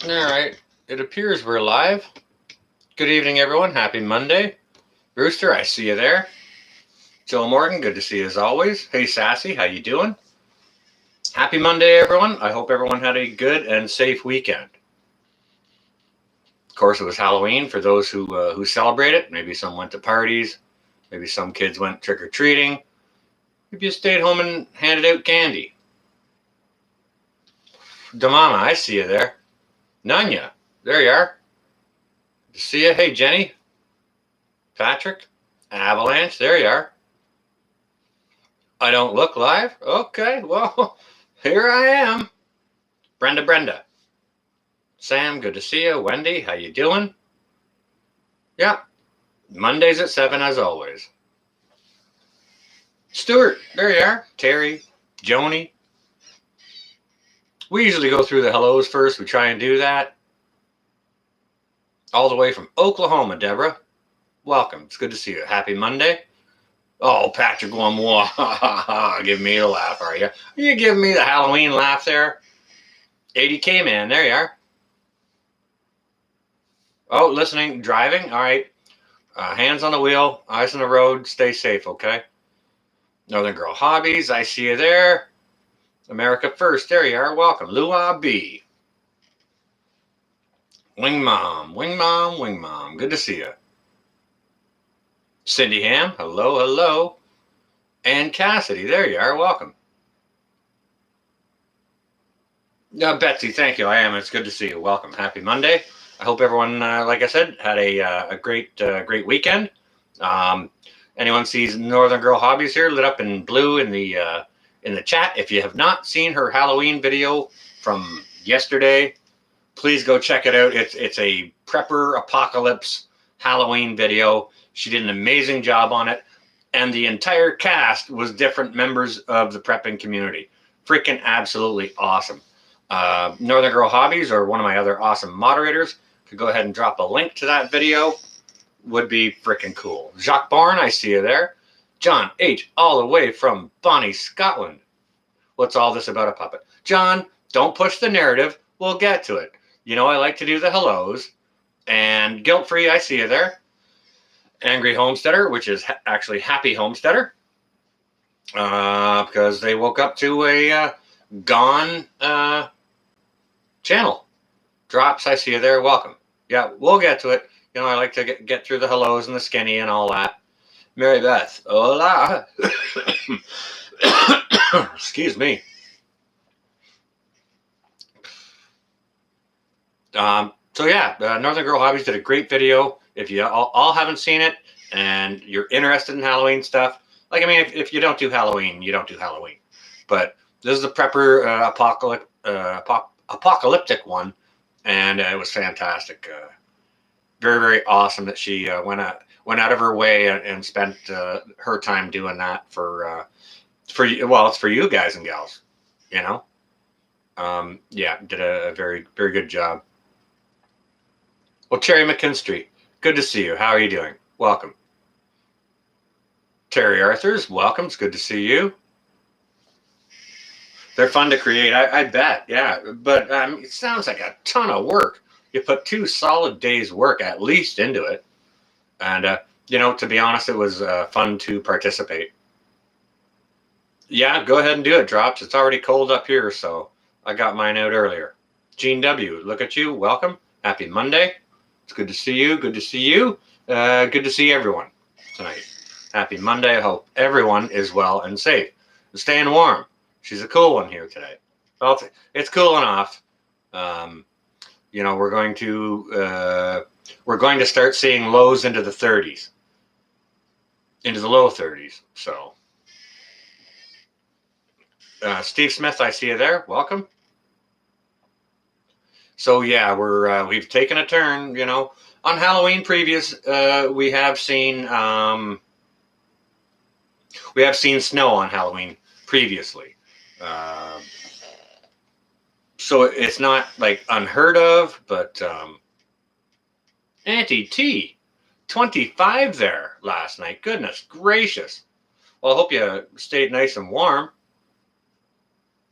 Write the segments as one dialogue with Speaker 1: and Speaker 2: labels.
Speaker 1: All right. It appears we're live. Good evening, everyone. Happy Monday. Rooster, I see you there. Joe Morgan, good to see you as always. Hey, Sassy, how you doing? Happy Monday, everyone. I hope everyone had a good and safe weekend. Of course, it was Halloween for those who celebrate it. Maybe some went to parties. Maybe some kids went trick or treating. Maybe you stayed home and handed out candy. Damama, I see you there. Nanya, there you are. Good to see you. Hey, Jenny. Patrick. Avalanche, there you are. I don't look live? Okay, well, here I am. Brenda. Sam, good to see you. Wendy, how you doing? Yeah, Mondays at 7 as always. Stuart, there you are. Terry, Joni. We usually go through the hellos first. We try and do that. All the way from Oklahoma, Deborah. Welcome. It's good to see you. Happy Monday. Oh, Patrick one more. Give me the laugh, are you? Are you giving me the Halloween laugh there? 80K man, there you are. Oh, listening, driving. All right. Hands on the wheel, eyes on the road. Stay safe, okay? Northern Girl Hobbies, I see you there. America First, there you are. Welcome. Lua B. Wing Mom. Good to see you. Cindy Ham, hello. And Cassidy, there you are. Welcome. Betsy, thank you. I am. It's good to see you. Welcome. Happy Monday. I hope everyone, like I said, had a great weekend. Anyone sees Northern Girl Hobbies here lit up in blue in the chat. If you have not seen her Halloween video from yesterday, please go check it out. It's a prepper apocalypse Halloween video. She did an amazing job on it, and the entire cast was different members of the prepping community. Freaking absolutely awesome. Northern Girl Hobbies, or one of my other awesome moderators, could go ahead and drop a link to that video. Would be freaking cool. Jacques Barn, I see you there. John H., all the way from Bonnie, Scotland. What's all this about a puppet? John, don't push the narrative. We'll get to it. You know I like to do the hellos. And Guilt-Free, I see you there. Angry Homesteader, which is actually Happy Homesteader. Because they woke up to a gone channel. Drops, I see you there. Welcome. Yeah, we'll get to it. You know, I like to get through the hellos and the skinny and all that. Mary Beth, hola. Excuse me. So yeah, Northern Girl Hobbies did a great video. If you all haven't seen it and you're interested in Halloween stuff, like, I mean, if you don't do Halloween, you don't do Halloween. But this is the prepper apocalyptic one, and it was fantastic. Very awesome that she went out of her way and spent her time doing that for it's for you guys and gals, you know. Yeah, did a very good job. Well, Terry McKinstry, good to see you. How are you doing? Welcome. Terry Arthurs, welcome. It's good to see you. They're fun to create, I bet. Yeah, but it sounds like a ton of work. You put 2 solid days' work at least into it. And, you know, to be honest, it was fun to participate. Yeah, go ahead and do it, Drops. It's already cold up here, so I got mine out earlier. Gene W., look at you. Welcome. Happy Monday. It's good to see you. Good to see you. Good to see everyone tonight. Happy Monday. I hope everyone is well and safe. Staying warm. She's a cool one here today. Well, it's cooling off. You know, we're going to start seeing lows into the 30s, into the low 30s. So, Steve Smith, I see you there. Welcome. So yeah, we've taken a turn. You know, on Halloween previews, we have seen snow on Halloween previously. So it's not like unheard of, but Auntie T, 25 there last night. Goodness gracious. Well, I hope you stayed nice and warm.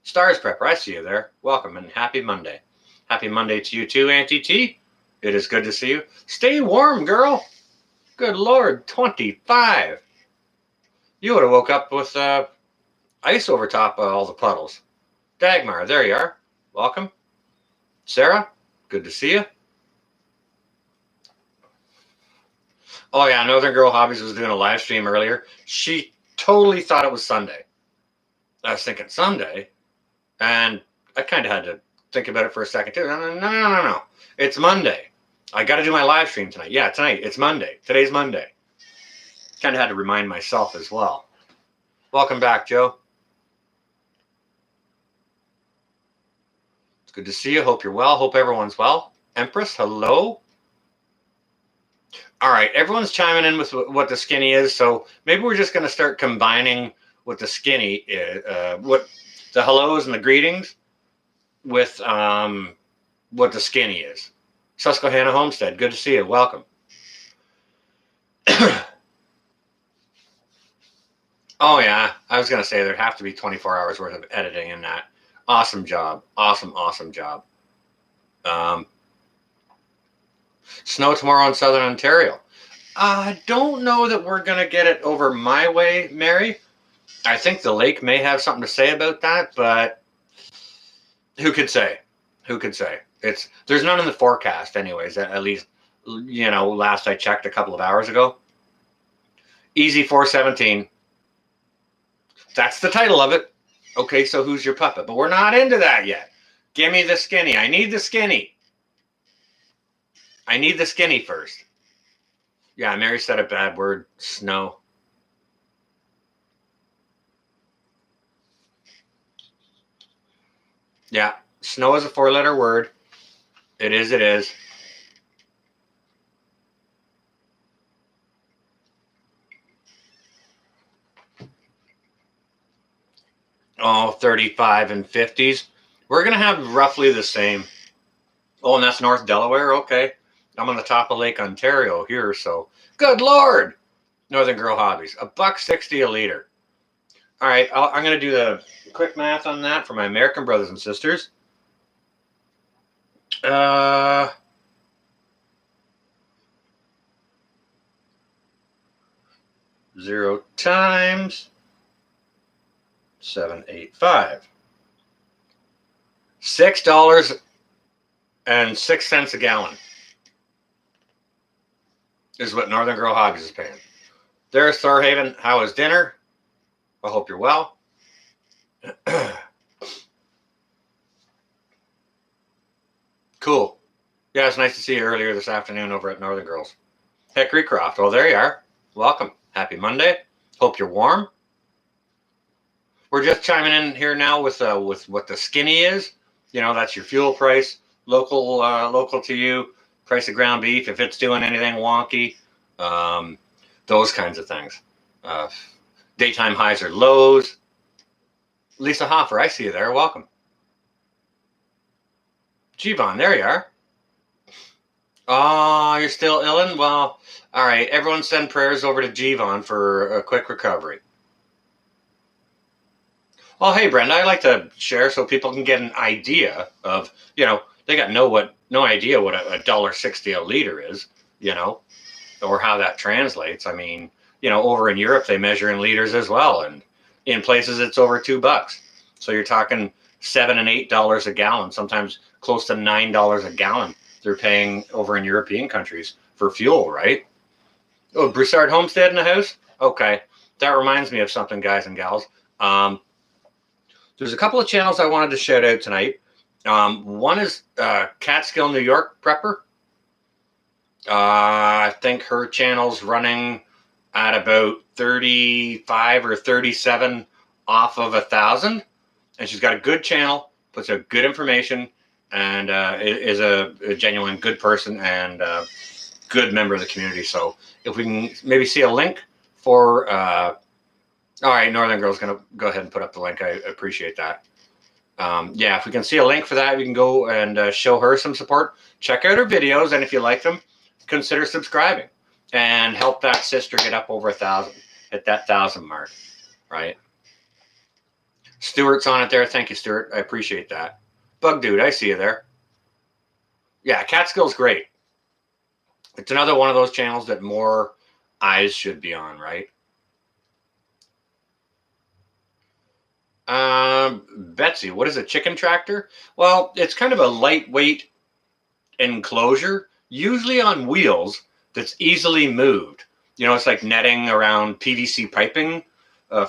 Speaker 1: Stars Prepper, I see you there. Welcome and happy Monday. Happy Monday to you too, Auntie T. It is good to see you. Stay warm, girl. Good Lord, 25. You would have woke up with ice over top of all the puddles. Dagmar, there you are. Welcome. Sarah, good to see you. Oh yeah, Northern Girl Hobbies was doing a live stream earlier. She totally thought it was Sunday. I was thinking Sunday, and I kind of had to think about it for a second too. No. It's Monday. I got to do my live stream tonight. Yeah, tonight. It's Monday. Today's Monday. Kind of had to remind myself as well. Welcome back, Joe. It's good to see you. Hope you're well. Hope everyone's well. Empress, hello. All right, everyone's chiming in with what the skinny is, so maybe we're just going to start combining what the skinny is, what the hellos and the greetings with what the skinny is. Susquehanna Homestead, good to see you. Welcome. Oh, yeah, I was going to say there'd have to be 24 hours worth of editing in that. Awesome job. Awesome job. Snow tomorrow in Southern Ontario. I don't know that we're going to get it over my way, Mary. I think the lake may have something to say about that, but who could say? Who could say? There's none in the forecast anyways, at least, last I checked a couple of hours ago. Easy 417. That's the title of it. Okay, so who's your puppet? But we're not into that yet. Give me the skinny. I need the skinny. I need the skinny first. Yeah, Mary said a bad word. Snow. Yeah, snow is a 4-letter word. It is. Oh, 35 and 50s. We're going to have roughly the same. Oh, and that's North Delaware? Okay. I'm on the top of Lake Ontario here, so good Lord. Northern Girl Hobbies. $1.60 a liter. All right, I'm going to do the quick math on that for my American brothers and sisters. 0 times 785. $6.06 a gallon is what Northern Girl Hobbies is paying. There's Thorhaven. How is dinner? I hope you're well. Cool. Yeah, it's nice to see you earlier this afternoon over at Northern Girls. Hickory Croft. Oh, there you are. Welcome. Happy Monday. Hope you're warm. We're just chiming in here now with what the skinny is. That's your fuel price, local to you, price of ground beef, if it's doing anything wonky, those kinds of things. Daytime highs or lows. Lisa Hoffer, I see you there. Welcome. G-Bon, there you are. Oh, you're still illin'? Well, all right. Everyone send prayers over to G-Bon for a quick recovery. Well, hey, Brenda, I like to share so people can get an idea of, they got no idea what $1.60 a liter is, or how that translates. I mean, over in Europe, they measure in liters as well. And in places, it's over $2. So you're talking $7 and $8 a gallon, sometimes close to $9 a gallon. They're paying over in European countries for fuel, right? Oh, Broussard Homestead in the house? Okay. That reminds me of something, guys and gals. There's a couple of channels I wanted to shout out tonight. One is Catskill, New York Prepper. I think her channel's running at about 35 or 37 off of 1,000. And she's got a good channel, puts out good information, and is a genuine good person and good member of the community. So if we can maybe see a link for... all right, Northern Girl's going to go ahead and put up the link. I appreciate that. Yeah, if we can see a link for that, we can go and show her some support. Check out her videos, and if you like them, consider subscribing and help that sister get up over 1,000, hit that 1,000 mark, right? Stuart's on it there. Thank you, Stuart. I appreciate that. Bug Dude, I see you there. Yeah, Catskill's great. It's another one of those channels that more eyes should be on, right? Betsy, what is a chicken tractor? Well, it's kind of a lightweight enclosure, usually on wheels, that's easily moved. You know, it's like netting around PVC piping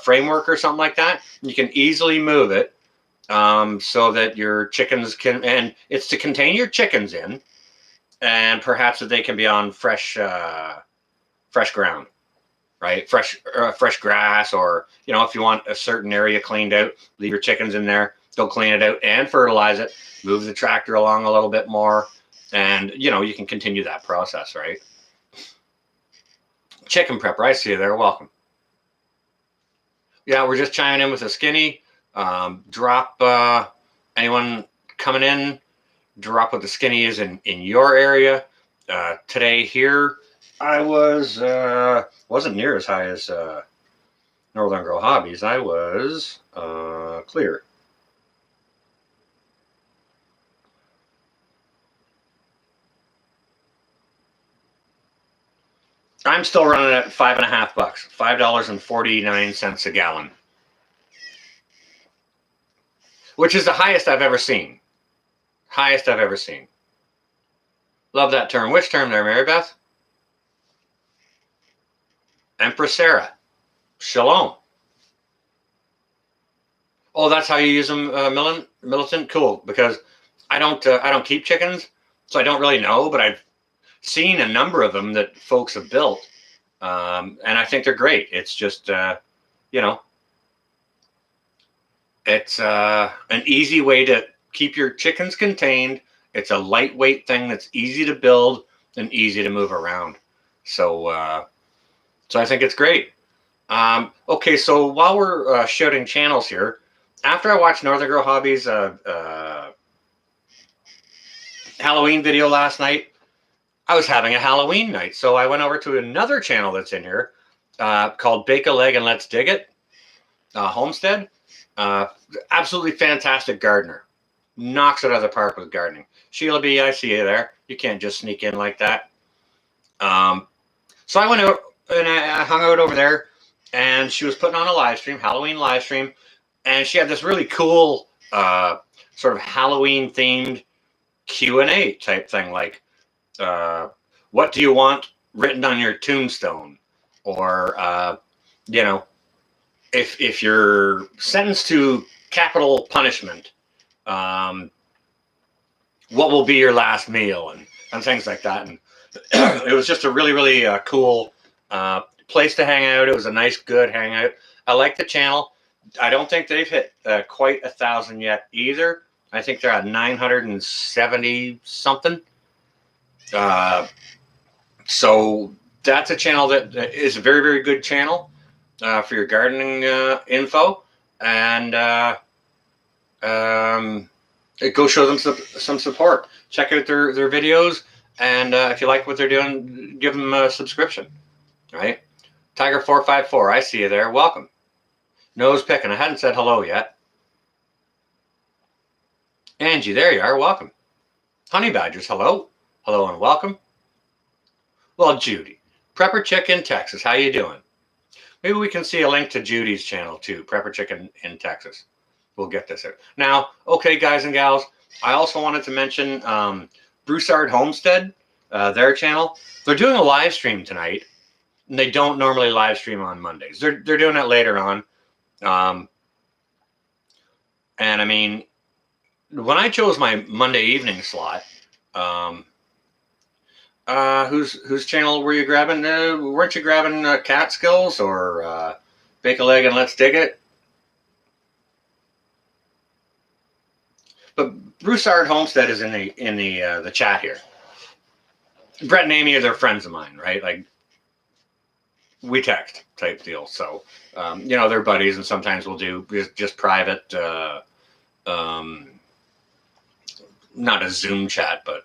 Speaker 1: framework or something like that. You can easily move it so that your chickens can, and it's to contain your chickens in, and perhaps that they can be on fresh ground, right? Fresh grass, or you know, if you want a certain area cleaned out, leave your chickens in there. They'll clean it out and fertilize it. Move the tractor along a little bit more, and you know, you can continue that process, right? Chicken prepper, I see you there. Welcome. Yeah, we're just chiming in with a skinny. Drop anyone coming in. Drop what the skinny is in your area. Today here, I wasn't near as high as Northern Girl Hobbies. I was clear. I'm still running at $5.50, $5.49 a gallon, which is the highest I've ever seen. Highest I've ever seen. Love that term. Which term there, Mary Beth? Empress Sarah. Shalom. Oh, that's how you use them, Militant. Cool, because I don't keep chickens, so I don't really know. But I've seen a number of them that folks have built, and I think they're great. It's just you know, it's an easy way to keep your chickens contained. It's a lightweight thing that's easy to build and easy to move around. So so I think it's great. Okay, so while we're shouting channels here, after I watched Northern Girl Hobbies Halloween video last night, I was having a Halloween night. So I went over to another channel that's in here called Bake a Leg and Let's Dig It Homestead. Absolutely fantastic gardener. Knocks it out of the park with gardening. Sheila B, I see you there. You can't just sneak in like that. So I went out and I hung out over there, and she was putting on a live stream, Halloween live stream, and she had this really cool sort of Halloween themed Q&A type thing, like what do you want written on your tombstone, or you know, if you're sentenced to capital punishment, what will be your last meal, and things like that. And it was just a really, really cool place to hang out. It was a nice, good hangout. I like the channel. I don't think they've hit quite 1,000 yet either. I think they're at 970 something. So that's a channel that is a very, very good channel for your gardening info. And go show them some support. Check out their videos. And if you like what they're doing, give them a subscription, right? Tiger454, I see you there. Welcome. Nose picking. I hadn't said hello yet. Angie, there you are. Welcome. Honey Badgers, hello. Hello and welcome. Well, Judy, Prepper Chick in Texas. How you doing? Maybe we can see a link to Judy's channel too, Prepper Chicken in Texas. We'll get this out. Now, okay, guys and gals, I also wanted to mention Broussard Homestead, their channel. They're doing a live stream tonight, and they don't normally live stream on Mondays. They're doing it later on. And I mean, when I chose my Monday evening slot, whose channel were you grabbing? Weren't you grabbing Catskills or Bake a Leg and Let's Dig It? But Broussard Homestead is in the chat here. Brett and Amy are their friends of mine, right? Like, we text type deal. So, you know, they're buddies, and sometimes we'll do just private, not a Zoom chat, but,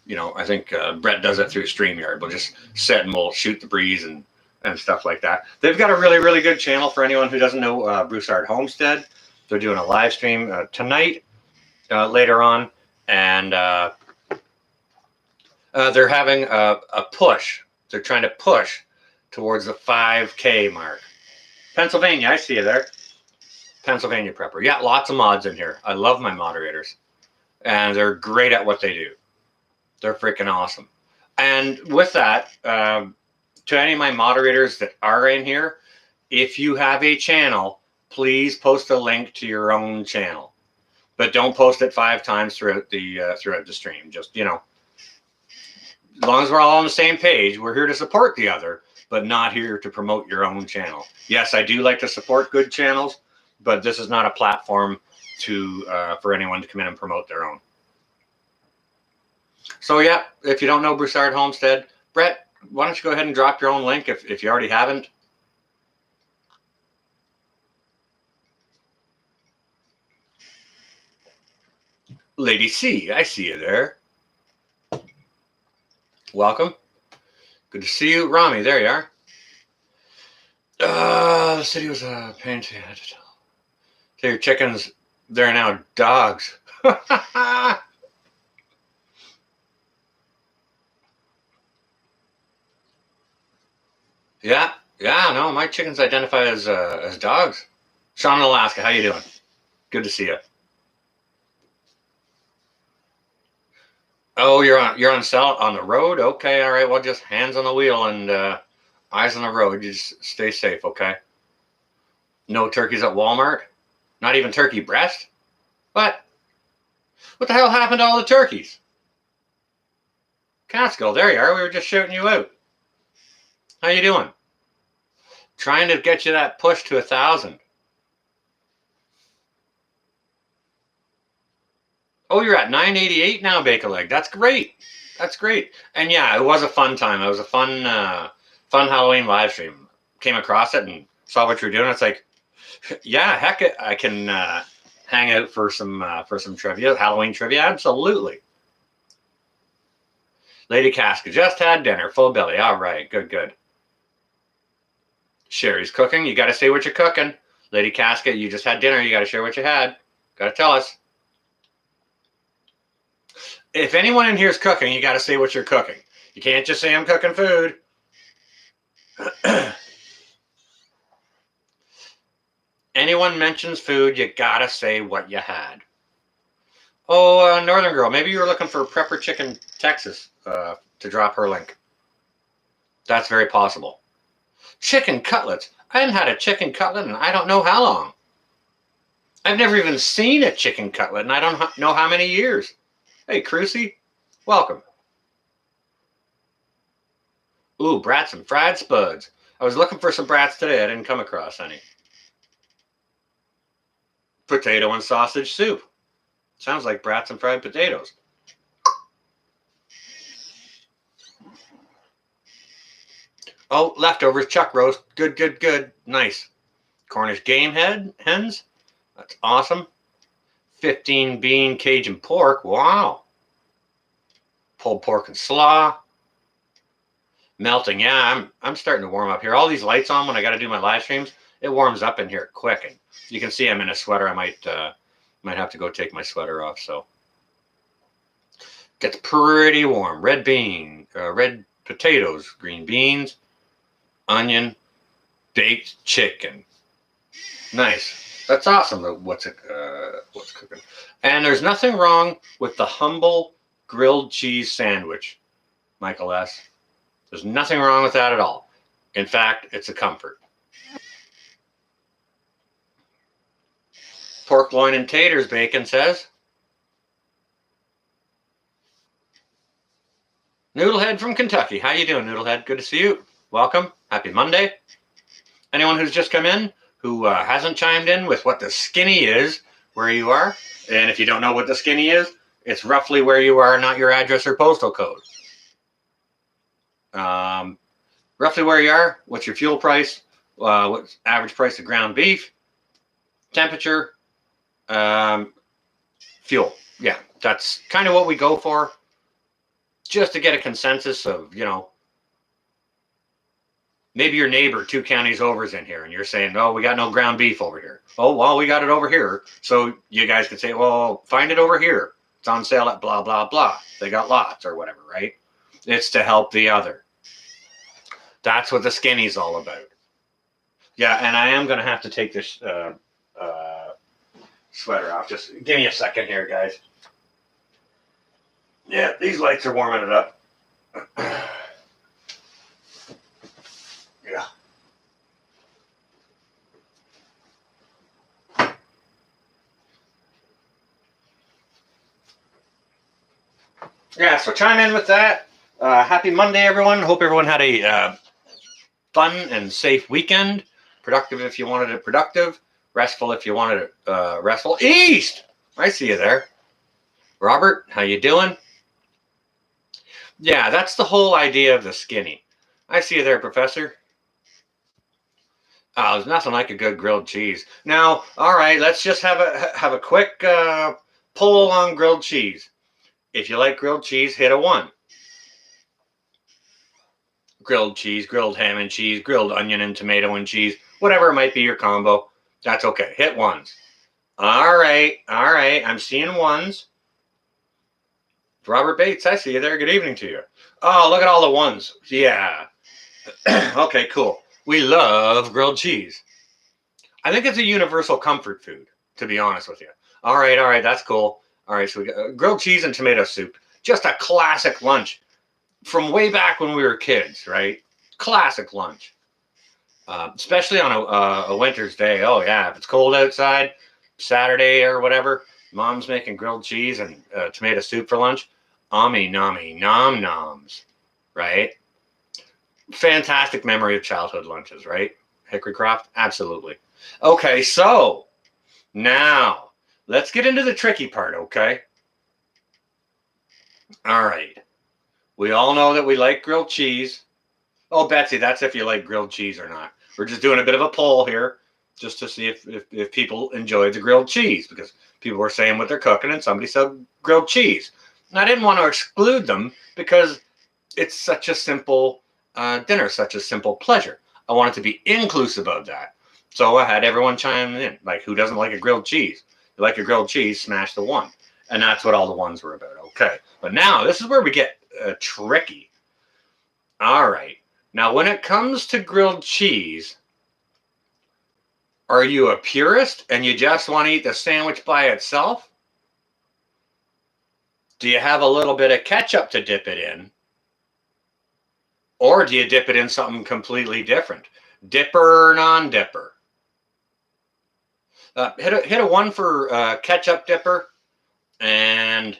Speaker 1: you know, I think Brett does it through StreamYard. We'll just sit and we'll shoot the breeze and stuff like that. They've got a really, really good channel for anyone who doesn't know Broussard Homestead. They're doing a live stream tonight, later on, and They're having a push. They're trying to push towards the 5K mark. Pennsylvania, I see you there. Pennsylvania Prepper. Yeah, lots of mods in here. I love my moderators. And they're great at what they do. They're freaking awesome. And with that, to any of my moderators that are in here, if you have a channel, please post a link to your own channel. But don't post it 5 times throughout the stream. Just, as long as we're all on the same page, we're here to support the other, but not here to promote your own channel. Yes, I do like to support good channels, but this is not a platform for anyone to come in and promote their own. So yeah, if you don't know Broussard Homestead, Brett, why don't you go ahead and drop your own link if you already haven't? Lady C, I see you there. Welcome. Good to see you. Rami, there you are. The city was a pain to tell. So your chickens, they're now dogs. Yeah, no, my chickens identify as dogs. Sean in Alaska, how you doing? Good to see you. Oh, you're on the road? Okay, all right. Well, just hands on the wheel and eyes on the road. You just stay safe, okay? No turkeys at Walmart? Not even turkey breast? What the hell happened to all the turkeys? Catskill, there you are. We were just shouting you out. How you doing? Trying to get you that push to 1,000. Oh, you're at 988 now, Bake-A-Leg. That's great. That's great. And yeah, it was a fun time. It was a fun Halloween live stream. Came across it and saw what you're doing. It's like, yeah, heck, I can hang out for some trivia, Halloween trivia. Absolutely. Lady Casca just had dinner, full belly. All right, good. Sherry's cooking. You got to say what you're cooking. Lady Casca, you just had dinner. You got to share what you had. Got to tell us. If anyone in here is cooking, you got to say what you're cooking. You can't just say I'm cooking food. Anyone mentions food, you got to say what you had. Oh, Northern Girl, maybe you were looking for Prepper Chicken Texas to drop her link. That's very possible. Chicken cutlets. I haven't had a chicken cutlet in I don't know how long. I've never even seen a chicken cutlet, and I don't know how many years. Hey, Crucy, welcome. Ooh, brats and fried spuds. I was looking for some brats today. I didn't come across any. Potato and sausage soup. Sounds like brats and fried potatoes. Oh, leftovers, chuck roast. Good. Nice. Cornish game hens. That's awesome. 15 bean Cajun pork. Wow. Pulled pork and slaw. Melting. Yeah, I'm starting to warm up here. All these lights on when I got to do my live streams, it warms up in here quick. And you can see I'm in a sweater. I might have to go take my sweater off. So gets pretty warm. Red potatoes, green beans, onion, baked chicken. Nice. That's awesome. What's cooking? And there's nothing wrong with the humble grilled cheese sandwich, Michael S. There's nothing wrong with that at all. In fact, it's a comfort. Pork loin and taters, Bacon says. Noodlehead from Kentucky. How you doing, Noodlehead? Good to see you. Welcome. Happy Monday. Anyone who's just come in who hasn't chimed in with what the skinny is where you are, and if you don't know what the skinny is, it's roughly where you are, not your address or postal code. Roughly where you are, what's your fuel price, what's average price of ground beef, temperature, fuel. Yeah, that's kind of what we go for, just to get a consensus of, maybe your neighbor 2 counties over is in here and you're saying, oh, we got no ground beef over here. Oh, well, we got it over here. So you guys can say, well, find it over here. It's on sale at blah, blah, blah. They got lots or whatever, right? It's to help the other. That's what the skinny's all about. Yeah, and I am going to have to take this sweater off. Just give me a second here, guys. Yeah, these lights are warming it up. Yeah. Yeah, so chime in with that. Happy Monday, everyone. Hope everyone had a fun and safe weekend. Productive if you wanted it productive. Restful if you wanted it restful. East! I see you there. Robert, how you doing? Yeah, that's the whole idea of the skinny. I see you there, Professor. Oh, there's nothing like a good grilled cheese. Now, all right, let's just have a quick poll on grilled cheese. If you like grilled cheese, hit a 1. Grilled cheese, grilled ham and cheese, grilled onion and tomato and cheese, whatever it might be your combo, that's okay. Hit 1s. All right. I'm seeing 1s. Robert Bates, I see you there. Good evening to you. Oh, look at all the 1s. Yeah. Okay, cool. We love grilled cheese. I think it's a universal comfort food, to be honest with you. All right, that's cool. All right, so we got grilled cheese and tomato soup. Just a classic lunch from way back when we were kids, right? Classic lunch. Especially on a winter's day. Oh, yeah, if it's cold outside, Saturday or whatever, mom's making grilled cheese and tomato soup for lunch. Ommy, nommy, nom noms, right? Fantastic memory of childhood lunches, right? Hickory Croft? Absolutely. Okay, so now let's get into the tricky part, okay? All right. We all know that we like grilled cheese. Oh, Betsy, that's if you like grilled cheese or not. We're just doing a bit of a poll here just to see if people enjoy the grilled cheese, because people were saying what they're cooking and somebody said grilled cheese. And I didn't want to exclude them because it's such a simple dinner, such a simple pleasure. I wanted to be inclusive of that. So I had everyone chime in. Like, who doesn't like a grilled cheese? You like a grilled cheese, smash the 1. And that's what all the 1s were about. Okay. But now this is where we get tricky. All right. Now, when it comes to grilled cheese, are you a purist and you just want to eat the sandwich by itself? Do you have a little bit of ketchup to dip it in? Or do you dip it in something completely different? Dipper or non-dipper? Hit a 1 for ketchup dipper, and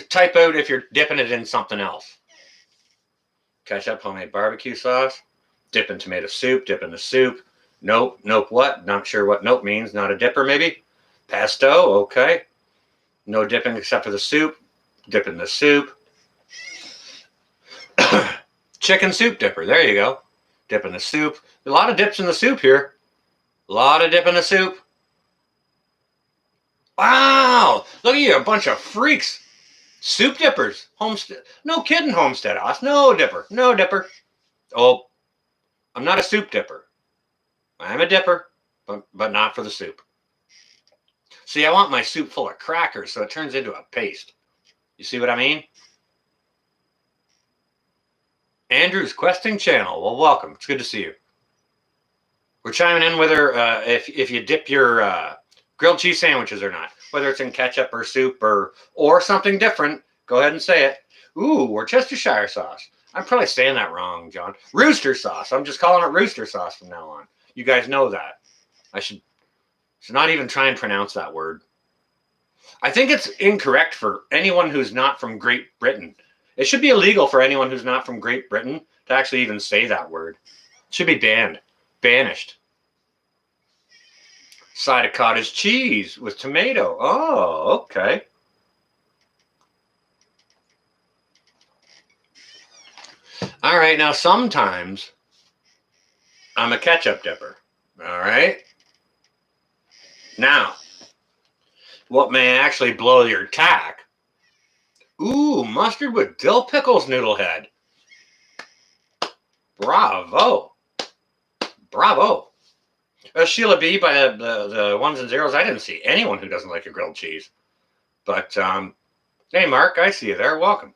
Speaker 1: type out if you're dipping it in something else. Ketchup, homemade barbecue sauce, dip in tomato soup, dip in the soup. Nope what? Not sure what nope means. Not a dipper maybe? Pesto, okay. No dipping except for the soup. Dip in the soup. Chicken soup dipper, there you go. Dip in the soup. A lot of dips in the soup here. A lot of dip in the soup. Wow, look at you, a bunch of freaks. Soup dippers. Homestead. No kidding, Homestead House. No dipper. Oh, I'm not a soup dipper. I'm a dipper, but not for the soup. See, I want my soup full of crackers so it turns into a paste. You see what I mean? Andrew's Questing Channel. Well, welcome. It's good to see you. We're chiming in whether if you dip your grilled cheese sandwiches or not, whether it's in ketchup or soup or something different. Go ahead and say it. Ooh, Worcestershire sauce. I'm probably saying that wrong, John. Rooster sauce. I'm just calling it rooster sauce from now on. You guys know that. I should not even try and pronounce that word. I think it's incorrect for anyone who's not from Great Britain. It should be illegal for anyone who's not from Great Britain to actually even say that word. It should be banned. Banished. Side of cottage cheese with tomato. Oh, okay. All right, now sometimes I'm a ketchup dipper. All right. Now, what may actually blow your tack? Ooh, mustard with dill pickles noodle head. Bravo. Sheila B, by the 1s and 0s, I didn't see anyone who doesn't like a grilled cheese. But, hey, Mark, I see you there. Welcome.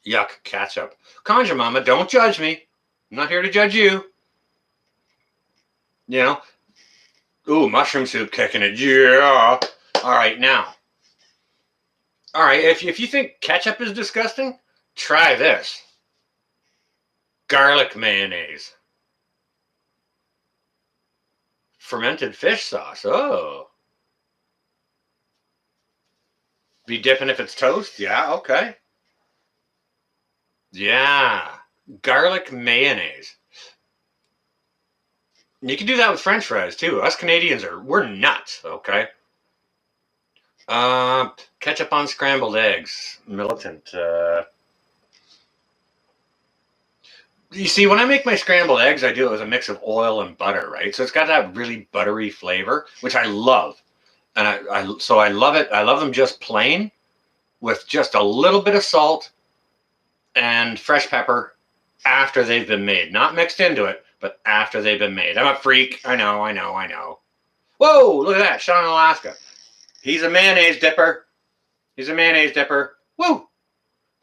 Speaker 1: Yuck, ketchup. Conjure Mama, don't judge me. I'm not here to judge you. You know? Ooh, mushroom soup kicking it. Yeah. All right, now. All right, if you think ketchup is disgusting, try this. Garlic mayonnaise. Fermented fish sauce. Oh. Be dipping if it's toast? Yeah, okay. Yeah. Garlic mayonnaise. You can do that with French fries too. Us Canadians we're nuts, okay? Ketchup on scrambled eggs. Militant. You see, when I make my scrambled eggs, I do it with a mix of oil and butter, right? So it's got that really buttery flavor, which I love. And I love it. I love them just plain with just a little bit of salt and fresh pepper after they've been made. Not mixed into it, but after they've been made. I'm a freak. I know. Whoa, look at that. Sean in Alaska. He's a mayonnaise dipper. Woo!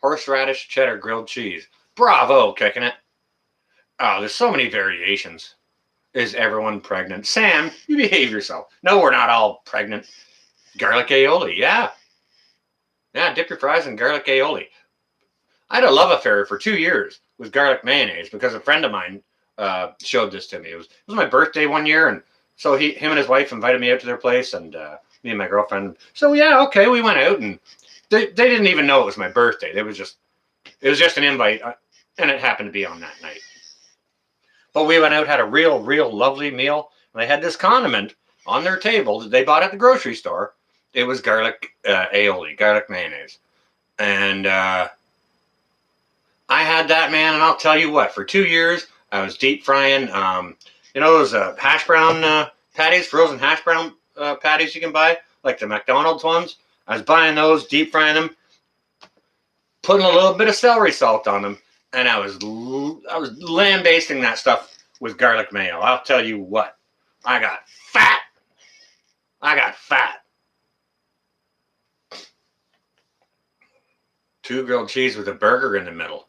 Speaker 1: Horseradish cheddar grilled cheese. Bravo, kicking it. Oh, there's so many variations. Is everyone pregnant? Sam, you behave yourself. No, we're not all pregnant. Garlic aioli, yeah. Yeah, dip your fries in garlic aioli. I had a love affair for 2 years with garlic mayonnaise because a friend of mine showed this to me. It was my birthday one year, and so him and his wife invited me out to their place, and me and my girlfriend. So yeah, okay, we went out, and they didn't even know it was my birthday. It was just an invite, and it happened to be on that night. But we went out, had a real lovely meal, and they had this condiment on their table that they bought at the grocery store. It was garlic aioli, garlic mayonnaise, and I had that, man, and I'll tell you what. For 2 years, I was deep frying, those hash brown patties, frozen hash brown patties you can buy, like the McDonald's ones. I was buying those, deep frying them, putting a little bit of celery salt on them, and I was lambasting that stuff with garlic mayo. I'll tell you what, I got fat. 2 grilled cheese with a burger in the middle.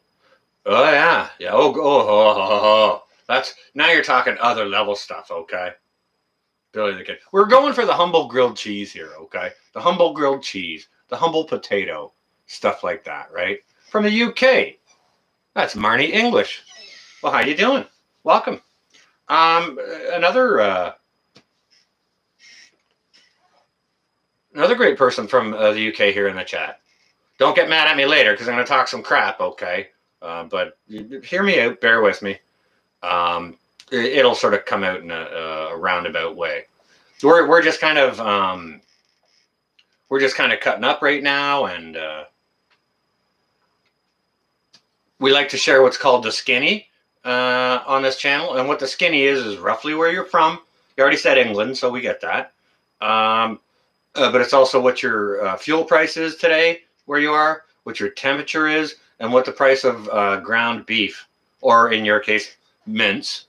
Speaker 1: Oh yeah. Oh. That's now you're talking other level stuff, okay? Billy the Kid. We're going for the humble grilled cheese here, okay? The humble grilled cheese, the humble potato, stuff like that, right? From the UK. That's Marnie English. Well, how you doing? Welcome. Another great person from the UK here in the chat. Don't get mad at me later because I'm going to talk some crap, okay? But hear me out. Bear with me. It'll sort of come out in a roundabout way. We're just kind of cutting up right now, and we like to share what's called the skinny on this channel. And what the skinny is roughly where you're from. You already said England, so we get that. But it's also what your fuel price is today, where you are, what your temperature is, and what the price of ground beef, or in your case, mince,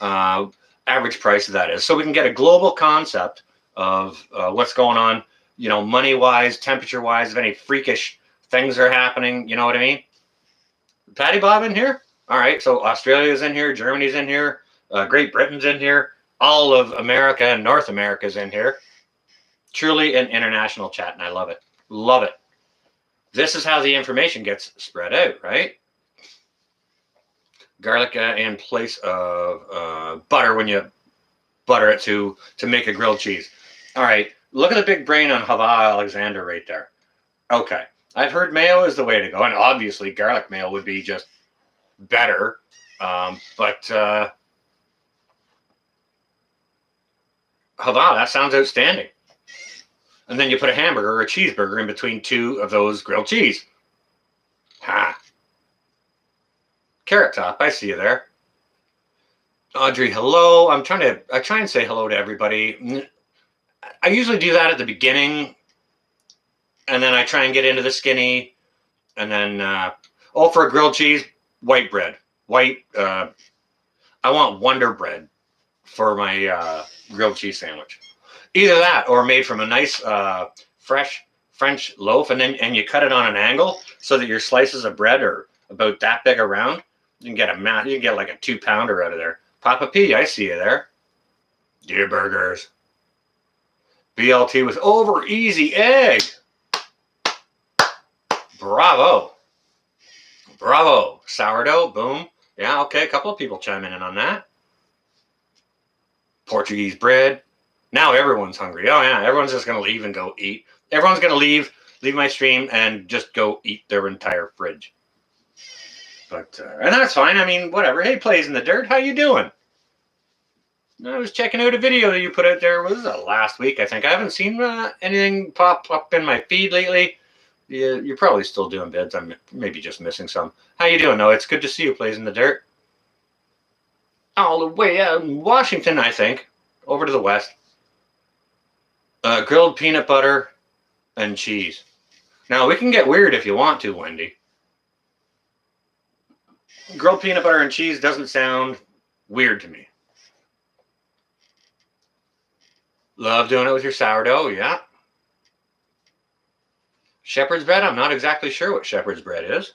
Speaker 1: average price of that is. So we can get a global concept of what's going on, money-wise, temperature-wise, if any freakish things are happening, you know what I mean? Patty Bob in here? All right, so Australia's in here, Germany's in here, Great Britain's in here, all of America and North America's in here. Truly an international chat, and I love it. Love it. This is how the information gets spread out, right? Garlic in place of butter when you butter it to make a grilled cheese. All right, look at the big brain on Hava Alexander right there. Okay, I've heard mayo is the way to go, and obviously garlic mayo would be just better. But Hava, that sounds outstanding. And then you put a hamburger or a cheeseburger in between 2 of those grilled cheese. Ha. Carrot Top, I see you there. Audrey, hello. I try and say hello to everybody. I usually do that at the beginning, and then I try and get into the skinny, and then for a grilled cheese, white bread. I want Wonder Bread for my grilled cheese sandwich. Either that or made from a nice, fresh French loaf, and you cut it on an angle so that your slices of bread are about that big around. You can get like a 2-pounder out of there. Papa P, I see you there. Deer burgers. BLT with over easy egg. Bravo. Bravo. Sourdough, boom. Yeah, okay, a couple of people chiming in on that. Portuguese bread. Now everyone's hungry. Oh yeah, everyone's just going to leave and go eat. Everyone's going to leave my stream and just go eat their entire fridge. But and that's fine. I mean, whatever. Hey, Plays in the Dirt, how you doing? I was checking out a video that you put out there. Was last week, I think. I haven't seen anything pop up in my feed lately. You're probably still doing bids. I'm maybe just missing some. How you doing, though? It's good to see you, Plays in the Dirt. All the way out in Washington, I think. Over to the west. Grilled peanut butter and cheese. Now, we can get weird if you want to, Wendy. Grilled peanut butter and cheese doesn't sound weird to me. Love doing it with your sourdough, yeah. Shepherd's bread, I'm not exactly sure what shepherd's bread is.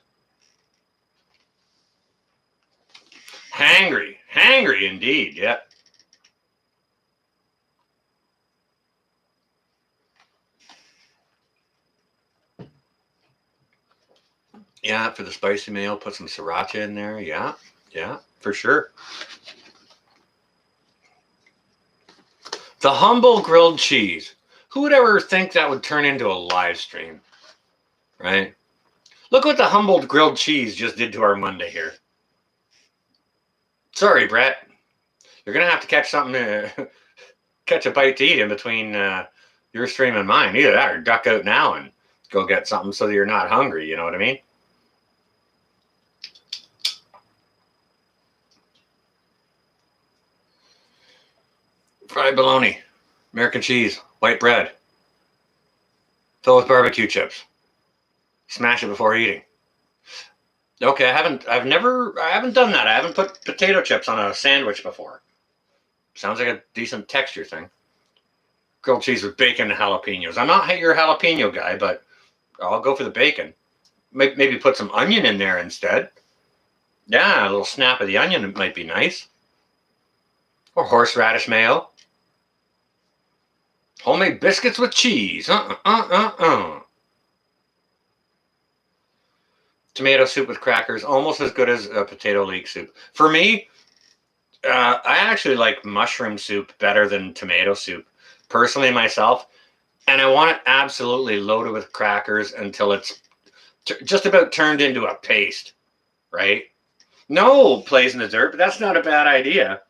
Speaker 1: Hangry indeed, yeah. Yeah, for the spicy mayo, put some sriracha in there. Yeah, for sure. The humble grilled cheese. Who would ever think that would turn into a live stream? Right? Look what the humble grilled cheese just did to our Monday here. Sorry, Brett. You're going to have to catch something, catch a bite to eat in between your stream and mine. Either that or duck out now and go get something so that you're not hungry. You know what I mean? Fried bologna, American cheese, white bread. Fill with barbecue chips. Smash it before eating. Okay, I haven't done that. I haven't put potato chips on a sandwich before. Sounds like a decent texture thing. Grilled cheese with bacon and jalapenos. I'm not your jalapeno guy, but I'll go for the bacon. Maybe put some onion in there instead. Yeah, a little snap of the onion might be nice. Or horseradish mayo. Homemade biscuits with cheese. Tomato soup with crackers, almost as good as a potato leek soup. For me, I actually like mushroom soup better than tomato soup, personally myself. And I want it absolutely loaded with crackers until it's just about turned into a paste, right? No, Plays in the Dirt, but that's not a bad idea.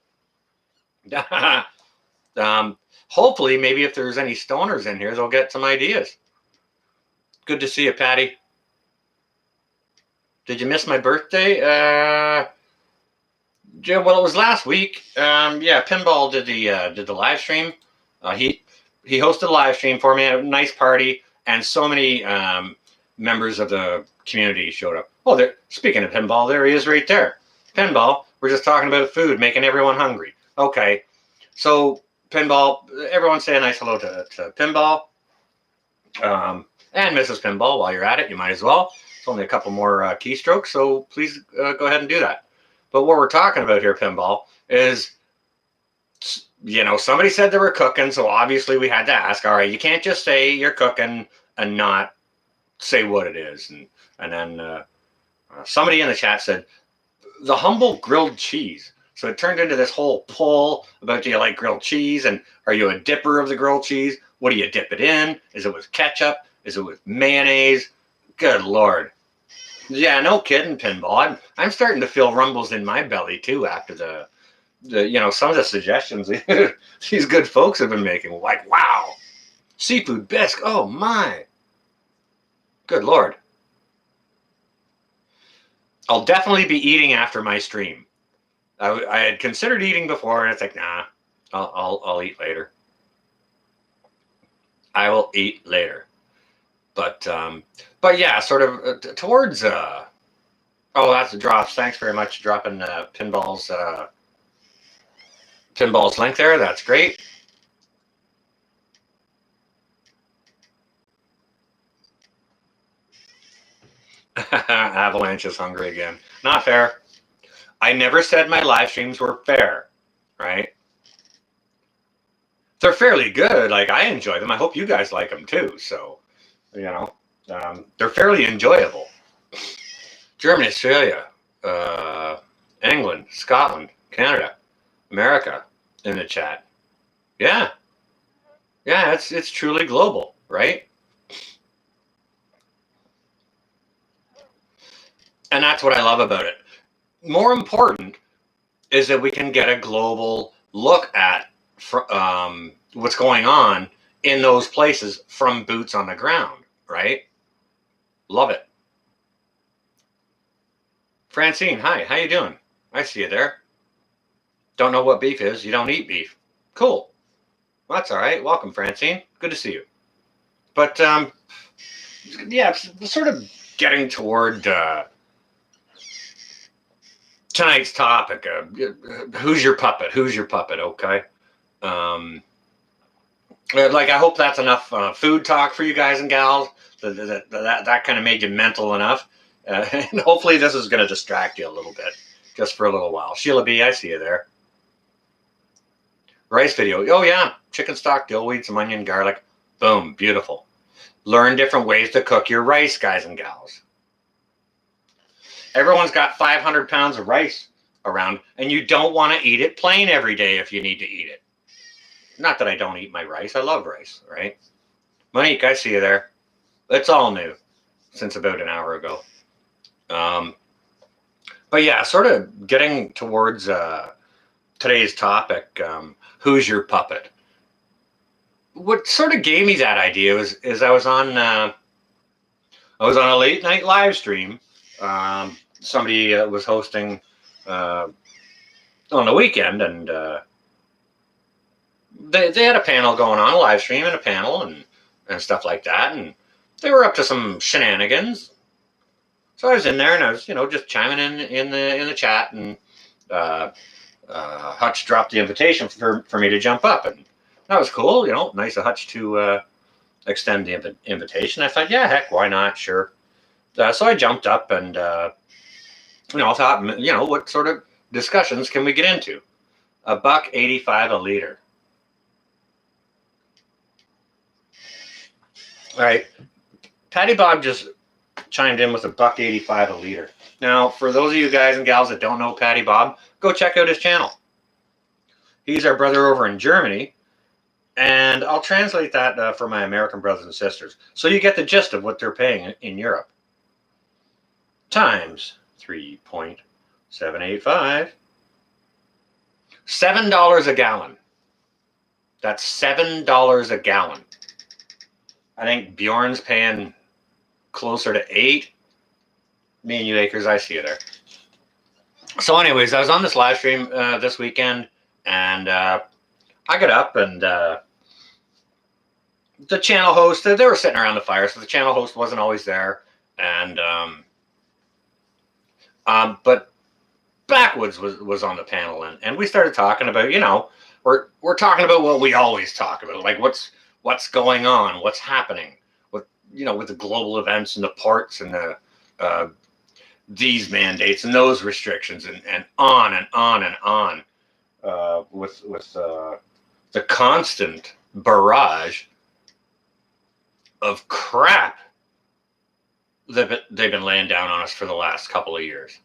Speaker 1: Hopefully, maybe if there's any stoners in here, they'll get some ideas. Good to see you, Patty. Did you miss my birthday? Well, it was last week. Yeah, Pinball did the live stream. He hosted a live stream for me. A nice party, and so many members of the community showed up. Oh, speaking of Pinball, there he is right there. Pinball, we're just talking about food, making everyone hungry. Okay, so Pinball, everyone say a nice hello to Pinball. And Mrs. Pinball, while you're at it, you might as well. It's only a couple more keystrokes, so please go ahead and do that. But what we're talking about here, Pinball, is, somebody said they were cooking, so obviously we had to ask, all right, you can't just say you're cooking and not say what it is. And then somebody in the chat said, the humble grilled cheese. So it turned into this whole poll about, do you like grilled cheese? And are you a dipper of the grilled cheese? What do you dip it in? Is it with ketchup? Is it with mayonnaise? Good Lord. Yeah, no kidding, Pinball. I'm starting to feel rumbles in my belly, too, after the some of the suggestions these good folks have been making. Like, wow, seafood bisque. Oh, my. Good Lord. I'll definitely be eating after my stream. I had considered eating before, and it's like, nah, I'll eat later. I will eat later. But yeah, sort of towards oh, that's the drops. Thanks very much, dropping Pinball's link there. That's great. Avalanche is hungry again. Not fair. I never said my live streams were fair, right? They're fairly good. Like, I enjoy them. I hope you guys like them too. So, they're fairly enjoyable. Germany, Australia, England, Scotland, Canada, America in the chat. Yeah. Yeah, it's truly global, right? And that's what I love about it. More important is that we can get a global look at what's going on in those places from boots on the ground, right? Love it. Francine, hi, how you doing? I see you there. Don't know what beef is. You don't eat beef. Cool. Well, that's all right. Welcome, Francine. Good to see you. But yeah, sort of getting toward tonight's topic. Who's your puppet? Who's your puppet? Okay. Like, I hope that's enough food talk for you guys and gals. That kind of made you mental enough. And hopefully this is going to distract you a little bit, just for a little while. Sheila B, I see you there. Rice video. Oh, yeah. Chicken stock, dill weed, some onion, garlic. Boom. Beautiful. Learn different ways to cook your rice, guys and gals. Everyone's got 500 pounds of rice around, and you don't want to eat it plain every day if you need to eat it. Not that I don't eat my rice. I love rice, right? Monique, I see you there. It's all new since about an hour ago. But yeah, sort of getting towards today's topic, who's your puppet? What sort of gave me that idea is I was on a late night live stream. Somebody was hosting on the weekend, and they had a panel going on, a live stream and a panel and stuff like that, and they were up to some shenanigans. So I was in there, and I was, just chiming in the chat, and Hutch dropped the invitation for me to jump up, and that was cool. Nice of Hutch to extend the invitation. I thought, yeah, heck, why not? Sure. So I jumped up, and I thought, what sort of discussions can we get into? $1.85 a liter. All right, Patty Bob just chimed in with $1.85 a liter. Now, for those of you guys and gals that don't know Patty Bob, go check out his channel. He's our brother over in Germany, and I'll translate that for my American brothers and sisters, so you get the gist of what they're paying in Europe. Times 3.785. $7 a gallon. That's $7 a gallon. I think Bjorn's paying closer to 8. Me and you acres, I see you there. So anyways, I was on this live stream this weekend, and I got up, and the channel host, they were sitting around the fire, so the channel host wasn't always there, and but Backwoods was on the panel, and we started talking about, we're talking about what we always talk about, like what's going on, what's happening with the global events and the ports and the these mandates and those restrictions, and on and on and on, with the constant barrage of crap that they've been laying down on us for the last couple of years.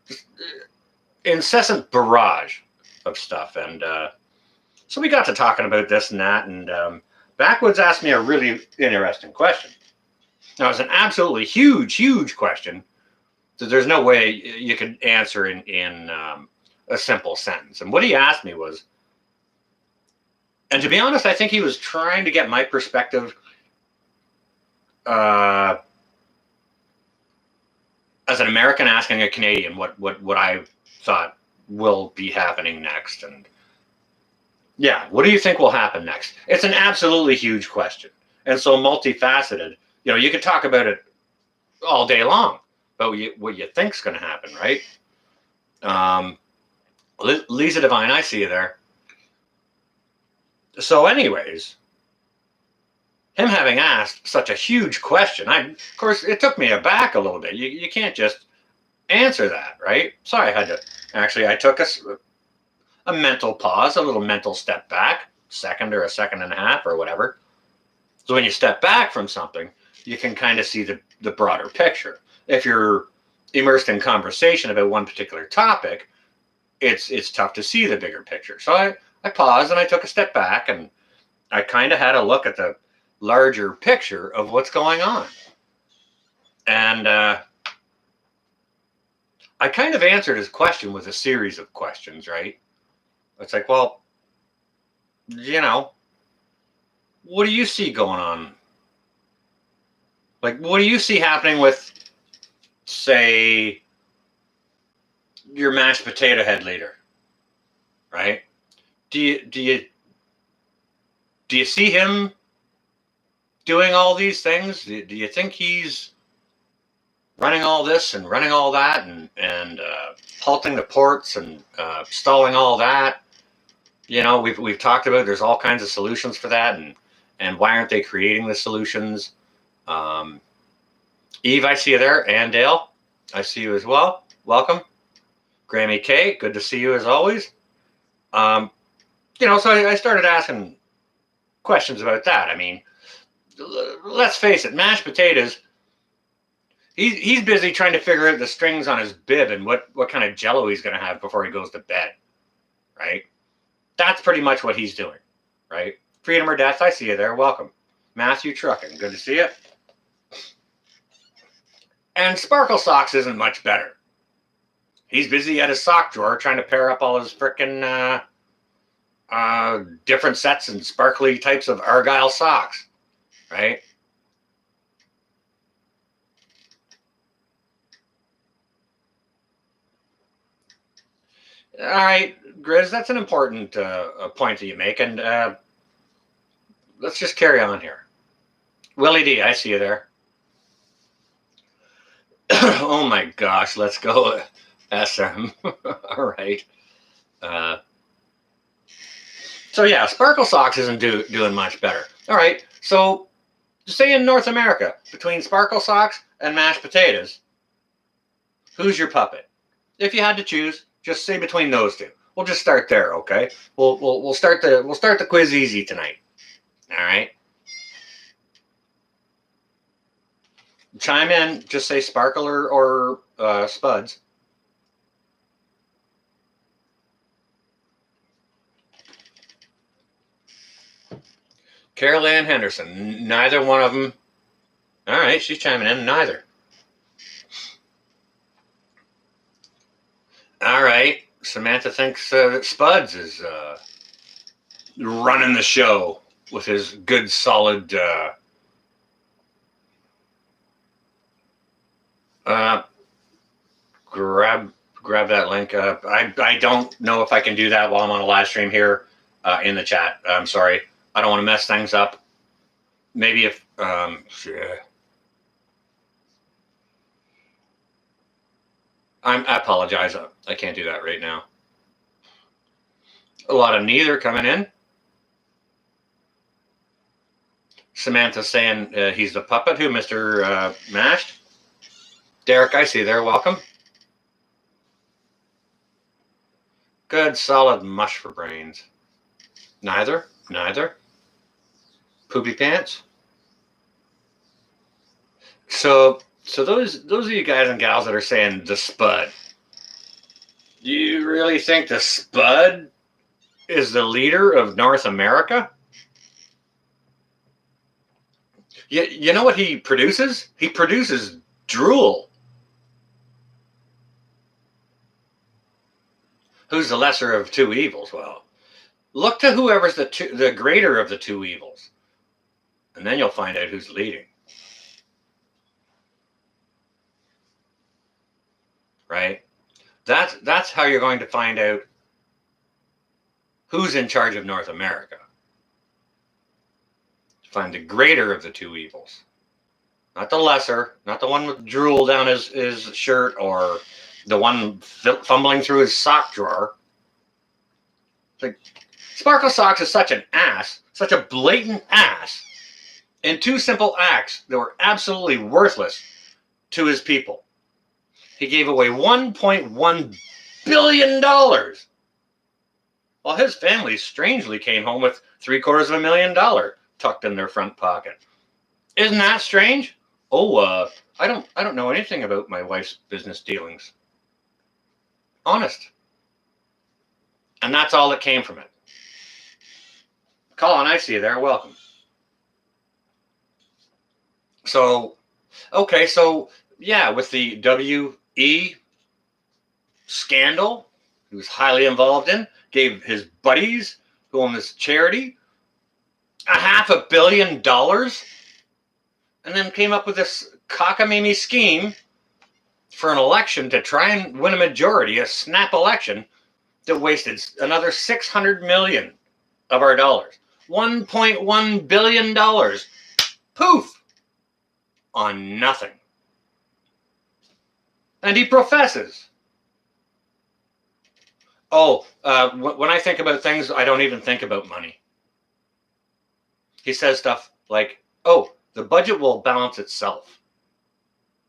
Speaker 1: Just incessant barrage of stuff. And so we got to talking about this and that, and Backwoods asked me a really interesting question. Now, it's an absolutely huge question that there's no way you could answer in a simple sentence. And what he asked me was, and to be honest, I think he was trying to get my perspective as an American asking a Canadian what I thought will be happening next. And yeah, what do you think will happen next? It's an absolutely huge question, and so multifaceted. You could talk about it all day long, but what you think's going to happen, right? Lisa Divine, I see you there. So anyways, him having asked such a huge question, of course, it took me aback a little bit. You can't just answer that, right? So I had to, actually, I took a mental pause, a little mental step back, second or a second and a half or whatever. So when you step back from something, you can kind of see the broader picture. If you're immersed in conversation about one particular topic, it's tough to see the bigger picture. So I paused and I took a step back and I kind of had a look at the larger picture of what's going on. And I kind of answered his question with a series of questions, right? It's like, well, what do you see going on? Like, what do you see happening with, say, your mashed potato head leader, right? Do you see him doing all these things? Do you think he's running all this and running all that and halting the ports and stalling all that? We've talked about there's all kinds of solutions for that, and why aren't they creating the solutions? Eve, I see you there, and Dale, I see you as well. Welcome. Grammy K, good to see you as always. So I started asking questions about that. I mean, let's face it, mashed potatoes, he's busy trying to figure out the strings on his bib and what kind of jello he's going to have before he goes to bed, right? That's pretty much what he's doing, right? Freedom or Death, I see you there. Welcome. Matthew Trucking, good to see you. And Sparkle Socks isn't much better. He's busy at his sock drawer trying to pair up all his frickin' different sets and sparkly types of Argyle socks, right? All right, Grizz, that's an important point that you make, and let's just carry on here. Willie D, I see you there. Oh my gosh, let's go, SM. All right. So yeah, Sparkle Socks isn't doing much better. All right, so say in North America, between Sparkle Socks and mashed potatoes, who's your puppet? If you had to choose, just say between those two. We'll just start there, okay? We'll start the quiz easy tonight. All right. Chime in. Just say Sparkler or Spuds. Carol Ann Henderson. Neither one of them. All right, she's chiming in. Neither. All right. Samantha thinks that Spuds is running the show with his good, solid grab that link. I don't know if I can do that while I'm on a live stream here in the chat. I'm sorry. I don't want to mess things up. Maybe if I apologize. I can't do that right now. A lot of neither coming in. Samantha saying he's the puppet. Who, Mr. Mashed? Derek, I see you there. Welcome. Good, solid mush for brains. Neither. Poopy pants. So those of you guys and gals that are saying the Spud, do you really think the Spud is the leader of North America? You know what he produces? He produces drool. Who's the lesser of two evils? Well, look to whoever's the greater of the two evils, and then you'll find out who's leading. Right? That's how you're going to find out who's in charge of North America. Find the greater of the two evils. Not the lesser, not the one with drool down his shirt or the one fumbling through his sock drawer. Like, Sparkle Socks is such an ass, such a blatant ass. in 2 simple acts that were absolutely worthless to his people. He gave away $1.1 billion, while his family strangely came home with $750,000 tucked in their front pocket. Isn't that strange? Oh, I don't know anything about my wife's business dealings. Honest. And that's all that came from it. Colin, I see you there. Welcome. So, okay, so yeah, with the WE scandal he was highly involved in, gave his buddies who own this charity $500 million, and then came up with this cockamamie scheme for an election to try and win a majority, a snap election that wasted another $600 million of our dollars. $1.1 billion. Poof! On nothing. And he professes. When I think about things, I don't even think about money. He says stuff like, oh, the budget will balance itself.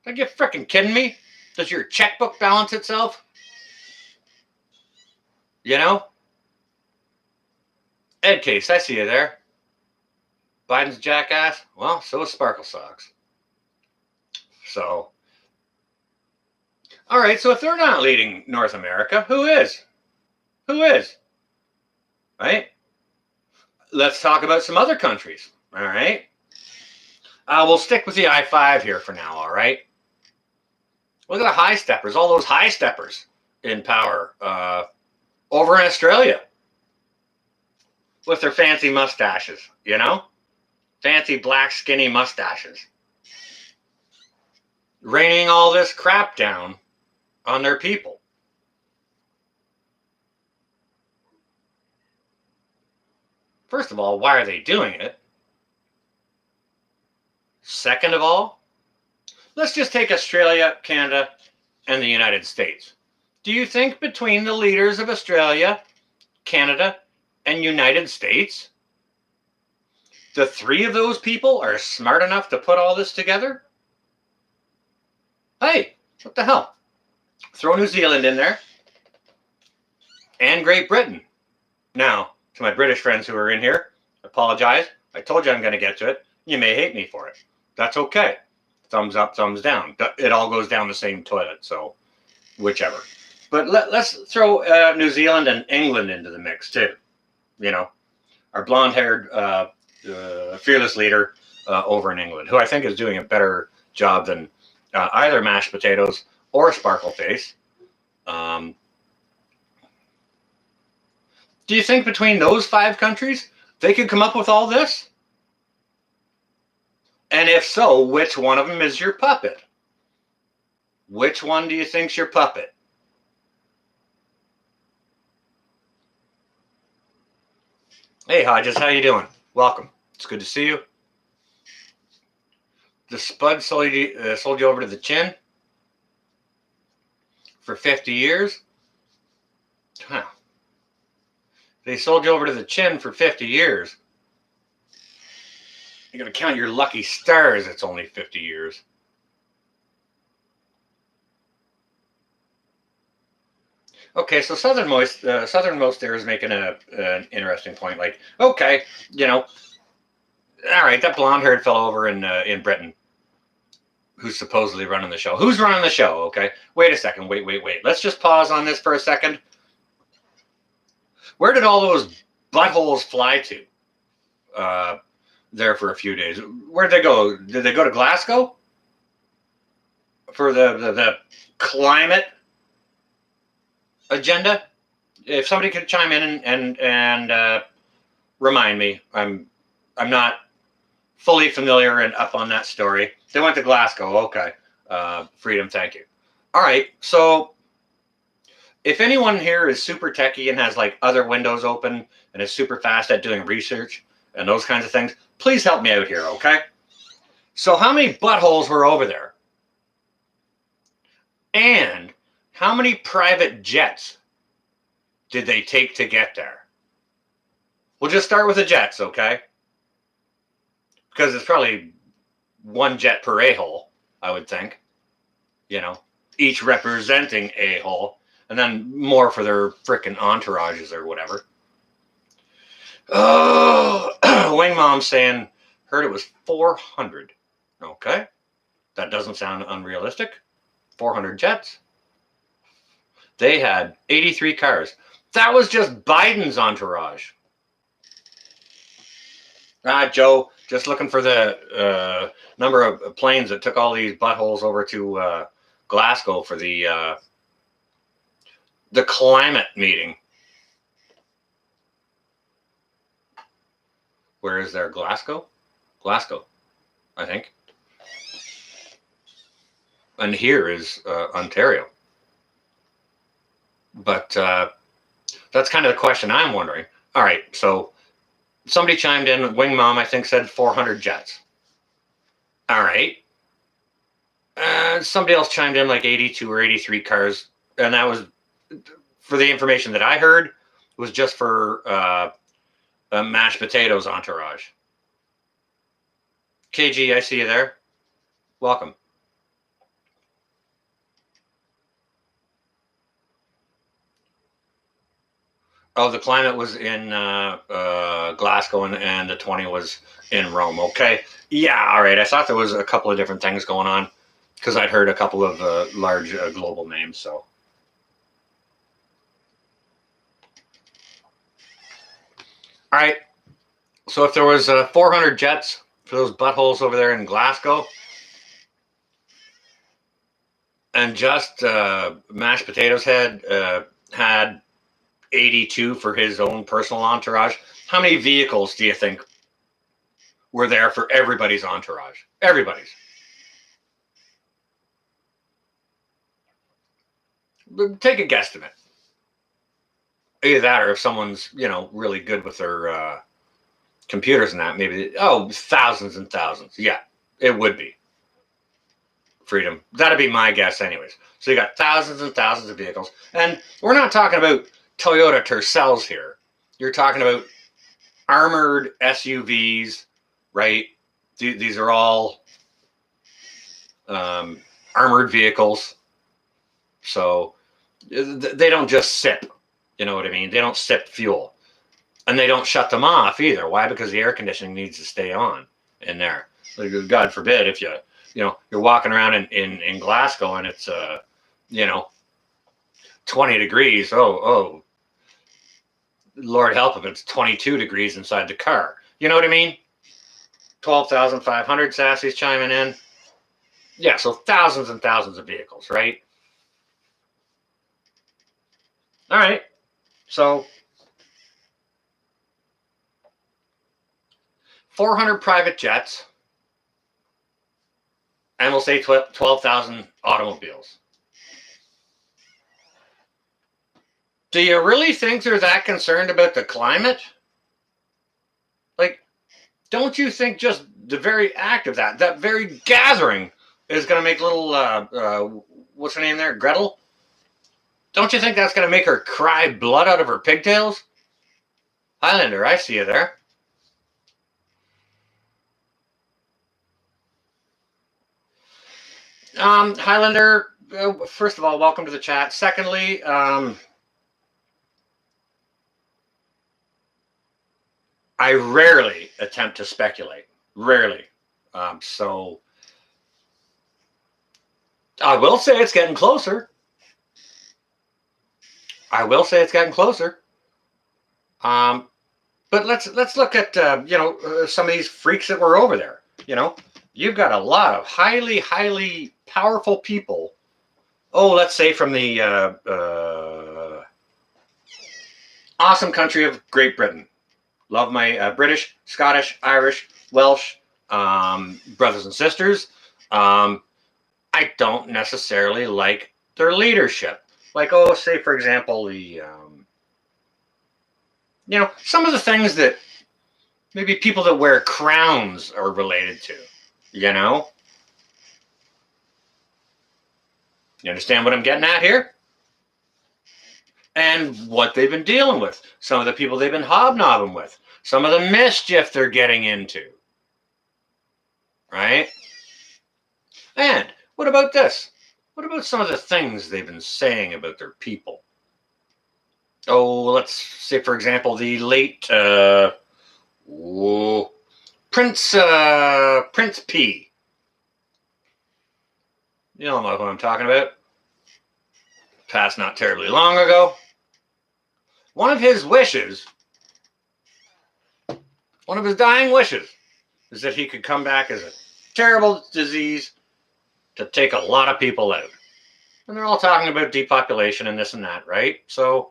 Speaker 1: Are you freaking kidding me? Does your checkbook balance itself? You know? Ed Case, I see you there. Biden's a jackass? Well, so is Sparkle Socks. So, all right, so if they're not leading North America, who is? Who is? Right? Let's talk about some other countries, all right? We'll stick with the I-5 here for now, all right? Look at the high steppers, all those high steppers in power over in Australia with their fancy mustaches, you know? Fancy black skinny mustaches. Raining all this crap down on their people. First of all, why are they doing it? Second of all, let's just take Australia, Canada, and the United States. Do you think between the leaders of Australia, Canada, and United States, the 3 of those people are smart enough to put all this together? Hey, what the hell? Throw New Zealand in there. And Great Britain. Now, to my British friends who are in here, apologize. I told you I'm going to get to it. You may hate me for it. That's okay. Thumbs up, thumbs down. It all goes down the same toilet, so whichever. But let's throw New Zealand and England into the mix, too. You know, our blonde-haired, fearless leader over in England, who I think is doing a better job than either mashed potatoes or Sparkle Face. Do you think between those 5 countries, they could come up with all this? And if so, which one of them is your puppet? Which one do you think's your puppet? Hey, Hodges, how you doing? Welcome. It's good to see you. The Spud sold you over to the chin for 50 years? Huh. They sold you over to the chin for 50 years. You're going to count your lucky stars, it's only 50 years. Okay, so Southernmost there is making an interesting point. Like, okay, you know, all right, that blonde-haired fellow over in Britain who's supposedly running the show. Who's running the show, okay? Wait a second, wait. Let's just pause on this for a second. Where did all those buttholes fly to there for a few days? Where'd they go? Did they go to Glasgow for the climate agenda? If somebody could chime in and remind me, I'm not fully familiar and up on that story. They went to Glasgow. Okay. Freedom, thank you. All right, so if anyone here is super techie and has like other windows open and is super fast at doing research and those kinds of things, please help me out here, okay? So how many buttholes were over there? And how many private jets did they take to get there? We'll just start with the jets, okay? because it's probably one jet per a-hole, I would think. You know, each representing a-hole, and then more for their frickin' entourages or whatever. Oh, Wing Mom saying, heard it was 400. Okay, that doesn't sound unrealistic. 400 jets. They had 83 cars. That was just Biden's entourage. Joe, just looking for the number of planes that took all these buttholes over to Glasgow for the climate meeting. Where is there? Glasgow? Glasgow, I think. And here is Ontario. But that's kind of the question I'm wondering. All right, so somebody chimed in. Wing Mom, I think, said 400 jets. All right. Somebody else chimed in like 82 or 83 cars. And that was, for the information that I heard, was just for mashed potatoes entourage. KG, I see you there. Welcome. Oh, the climate was in Glasgow, and the 20 was in Rome. Okay. Yeah, all right. I thought there was a couple of different things going on because I'd heard a couple of large global names. So, all right. So if there was 400 jets for those buttholes over there in Glasgow, and just mashed potatoes had 82 for his own personal entourage, how many vehicles do you think were there for everybody's entourage? Everybody's. Take a guesstimate. Either that, or if someone's, really good with their computers and that, maybe, thousands and thousands. Yeah, it would be. Freedom. That'd be my guess anyways. So you got thousands and thousands of vehicles. And we're not talking about Toyota Tercels here. You're talking about armored SUVs, right? These are all armored vehicles. So they don't just sip. You know what I mean? They don't sip fuel. And they don't shut them off either. Why? Because the air conditioning needs to stay on in there. Like, God forbid if you're walking around in Glasgow and it's 20 degrees. Oh, Lord help if it's 22 degrees inside the car. You know what I mean? 12,500 Sassy's chiming in. Yeah, so thousands and thousands of vehicles, right? All right. So 400 private jets, and we'll say 12,000 automobiles. Do you really think they're that concerned about the climate? Like, don't you think just the very act of that very gathering is going to make little, what's her name there, Gretel? Don't you think that's going to make her cry blood out of her pigtails? Highlander, I see you there. Highlander, first of all, welcome to the chat. Secondly, I rarely attempt to speculate. Rarely. So I will say it's getting closer. But let's look at some of these freaks that were over there. You've got a lot of highly, highly powerful people. Oh, let's say from the awesome country of Great Britain. Love my British, Scottish, Irish, Welsh brothers and sisters. I don't necessarily like their leadership. Like, say, for example, the, some of the things that maybe people that wear crowns are related to, You understand what I'm getting at here? And what they've been dealing with. Some of the people they've been hobnobbing with. Some of the mischief they're getting into. right? And what about this? What about some of the things they've been saying about their people? Oh, let's say, for example, the late Prince P. You don't know who I'm talking about. Passed not terribly long ago. One of his wishes, one of his dying wishes, is that he could come back as a terrible disease to take a lot of people out. And they're all talking about depopulation and this and that, right? So,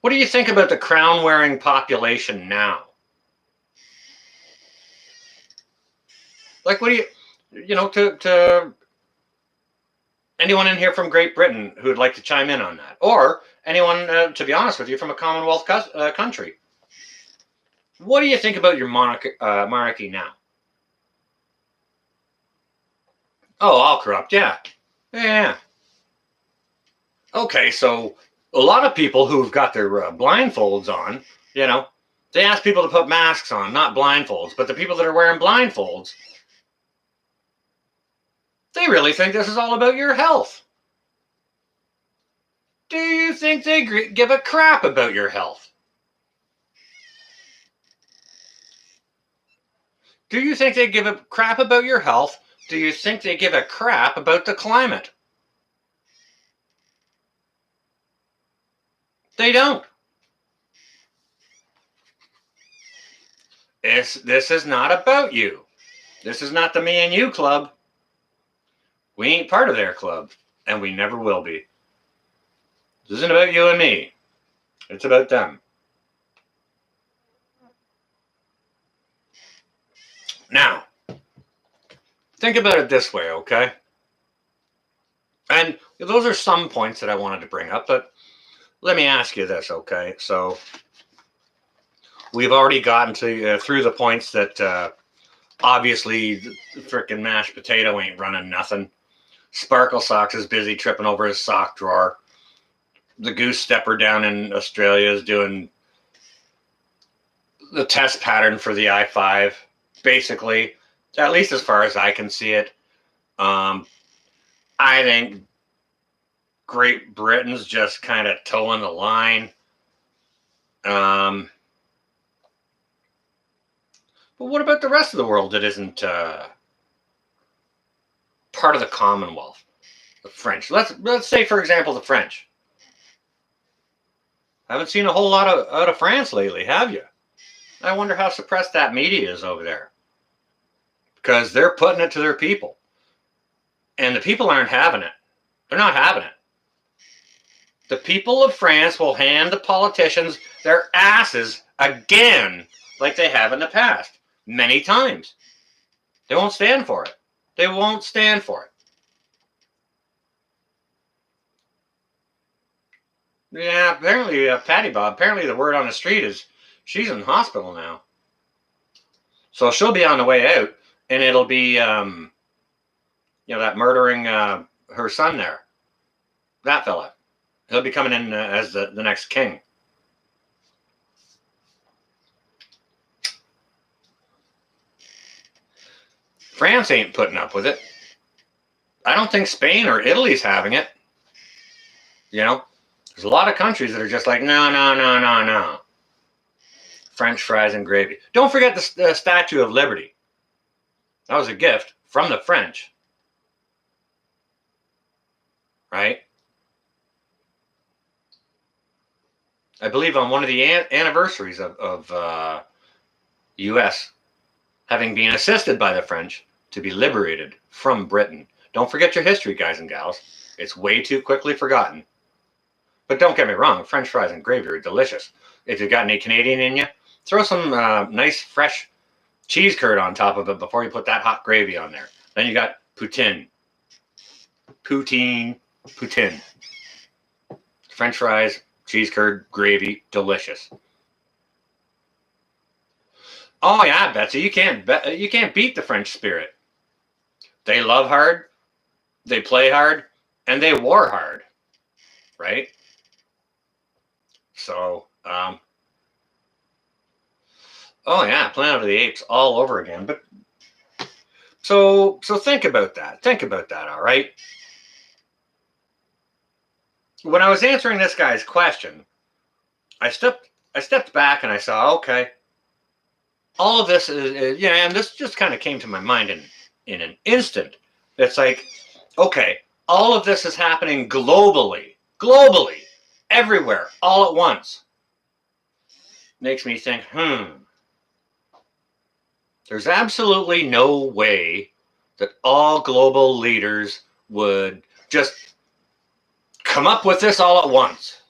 Speaker 1: what do you think about the crown-wearing population now? Like, what do to anyone in here from Great Britain who would like to chime in on that? Or anyone, to be honest with you, from a Commonwealth country? What do you think about your monarchy now? Oh, all corrupt, yeah. Yeah. Okay, so a lot of people who've got their blindfolds on, they ask people to put masks on, not blindfolds. But the people that are wearing blindfolds, they really think this is all about your health. Do you think they give a crap about your health? Do you think they give a crap about your health? Do you think they give a crap about the climate? They don't. This is not about you. This is not the me and you club. We ain't part of their club, and we never will be. This isn't about you and me. It's about them. Now, think about it this way, okay? And those are some points that I wanted to bring up, but let me ask you this, okay? So we've already gotten to through the points that obviously the frickin' mashed potato ain't running nothing. Sparkle Socks is busy tripping over his sock drawer. The goose stepper down in Australia is doing the test pattern for the i5, basically, at least as far as I can see it. I think Great Britain's just kind of towing the line. But what about the rest of the world that isn't part of the Commonwealth? The French. Let's say, for example, the French. I haven't seen a whole lot out of France lately, have you? I wonder how suppressed that media is over there. Because they're putting it to their people. And the people aren't having it. They're not having it. The people of France will hand the politicians their asses again, like they have in the past, many times. They won't stand for it. They won't stand for it. Yeah, apparently, Patty Bob, apparently the word on the street is she's in hospital now. So she'll be on the way out, and it'll be, that murdering her son there. That fella. He'll be coming in as the next king. France ain't putting up with it. I don't think Spain or Italy's having it. There's a lot of countries that are just like, no. French fries and gravy. Don't forget the Statue of Liberty. That was a gift from the French. Right? I believe on one of the anniversaries of U.S. having been assisted by the French to be liberated from Britain. Don't forget your history, guys and gals. It's way too quickly forgotten. But don't get me wrong, French fries and gravy are delicious. If you've got any Canadian in you, throw some nice fresh cheese curd on top of it before you put that hot gravy on there. Then you got poutine. Poutine. French fries, cheese curd, gravy, delicious. Oh yeah, Betsy, you can't beat the French spirit. They love hard, they play hard, and they war hard, right? So, Oh yeah, Planet of the Apes all over again. But so think about that. Think about that, all right? When I was answering this guy's question, I stepped back and I saw, okay, all of this is yeah, and this just kind of came to my mind in an instant. It's like, okay, all of this is happening globally, everywhere, all at once. Makes me think, there's absolutely no way that all global leaders would just come up with this all at once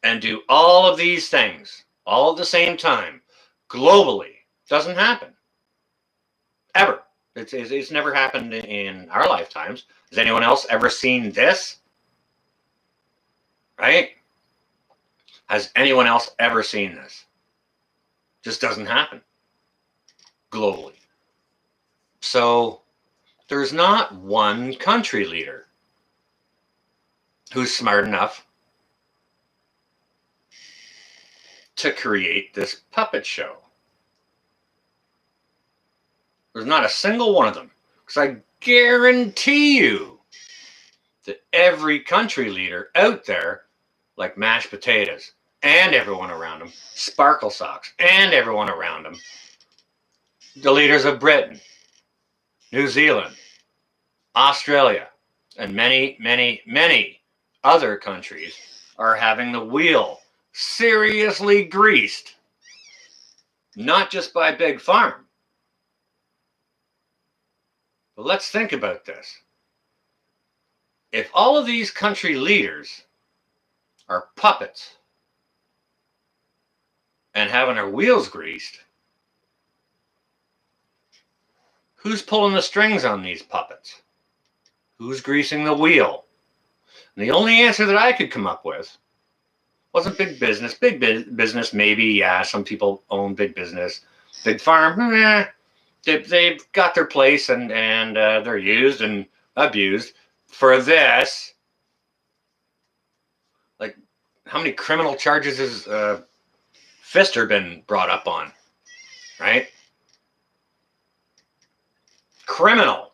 Speaker 1: and do all of these things all at the same time globally. Doesn't happen ever. It's never happened in our lifetimes. Has anyone else ever seen this? Right? Has anyone else ever seen this? Just doesn't happen globally. So there's not one country leader who's smart enough to create this puppet show. There's not a single one of them. Because I guarantee you that every country leader out there, like Mashed Potatoes and everyone around them, Sparkle Socks and everyone around them, the leaders of Britain, New Zealand, Australia, and many other countries are having the wheel seriously greased. Not just by Big Farm. But let's think about this. If all of these country leaders are puppets and having their wheels greased, who's pulling the strings on these puppets? Who's greasing the wheel? And the only answer that I could come up with wasn't big business. Big business, maybe, yeah, some people own big business. Big Farm, they've got their place and they're used and abused for this. Like, how many criminal charges has Pfister been brought up on? Right? Criminal.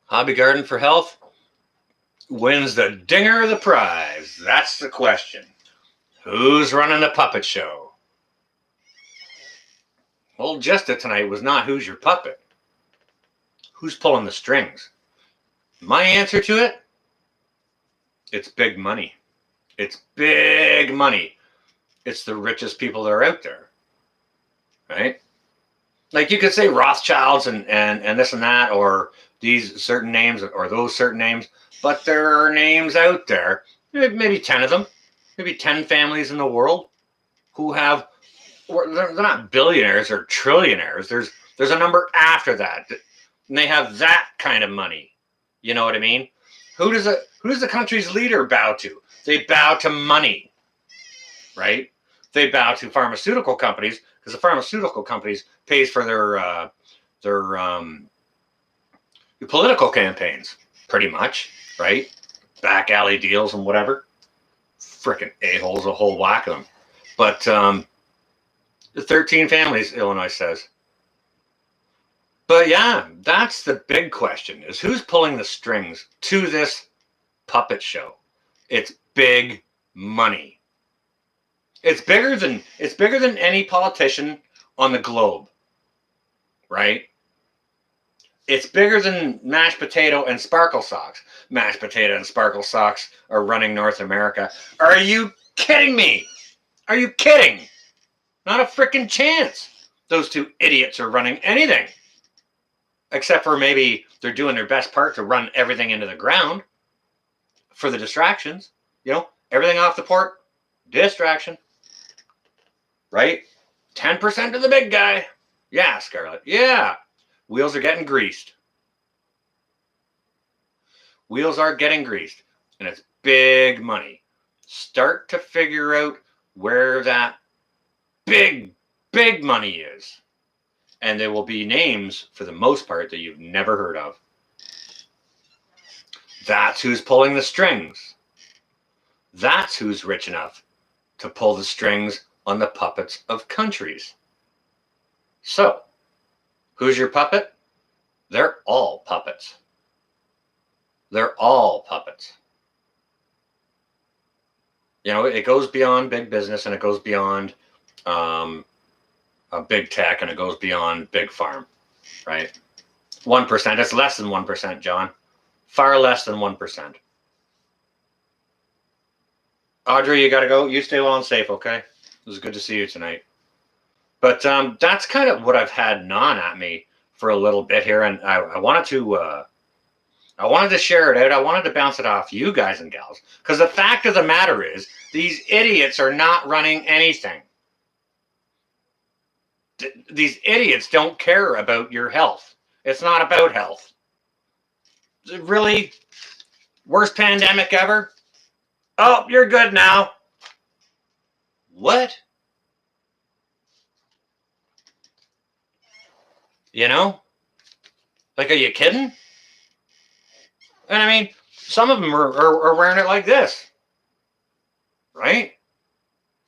Speaker 1: Hobby Garden for Health wins the dinger of the prize. That's the question. Who's running the puppet show? Old Jesta tonight was not who's your puppet. Who's pulling the strings? My answer to it? It's big money. It's big money. It's the richest people that are out there. Right? Like you could say Rothschilds and this and that, or these certain names or those certain names, but there are names out there, maybe 10 of them, maybe 10 families in the world who have, they're not billionaires or trillionaires. There's a number after that, and they have that kind of money. You know what I mean? Who does the country's leader bow to? They bow to money, right? They bow to pharmaceutical companies because the pharmaceutical companies pays for their political campaigns, pretty much, right? Back alley deals and whatever. Frickin' a-holes, a whole whack of them. But the 13 families, Illinois says. But yeah, that's the big question, is who's pulling the strings to this puppet show? It's big money. It's bigger than any politician on the globe, right? It's bigger than Mashed Potato and Sparkle Socks. Mashed Potato and Sparkle Socks are running North America. Are you kidding me? Are you kidding? Not a freaking chance. Those two idiots are running anything. Except for maybe they're doing their best part to run everything into the ground for the distractions. You know, everything off the port, distraction. Right? 10% to the big guy. Yeah, Scarlett. Yeah. Wheels are getting greased. Wheels are getting greased. And it's big money. Start to figure out where that big money is. And there will be names, for the most part, that you've never heard of. That's who's pulling the strings. That's who's rich enough to pull the strings on the puppets of countries. So, who's your puppet? They're all puppets. They're all puppets. You know, it goes beyond big business, and it goes beyond big tech, and it goes beyond big farm, right? 1%. It's less than 1%, John. Far less than 1%. Audrey, you got to go. You stay well and safe, okay? It was good to see you tonight. But that's kind of what I've had gnawing at me for a little bit here, and I wanted to share it out. I wanted to bounce it off you guys and gals, because the fact of the matter is, these idiots are not running anything. These idiots don't care about your health. It's not about health. Really? Worst pandemic ever? Oh, you're good now. What? You know? Like, are you kidding? And I mean, some of them are wearing it like this. Right?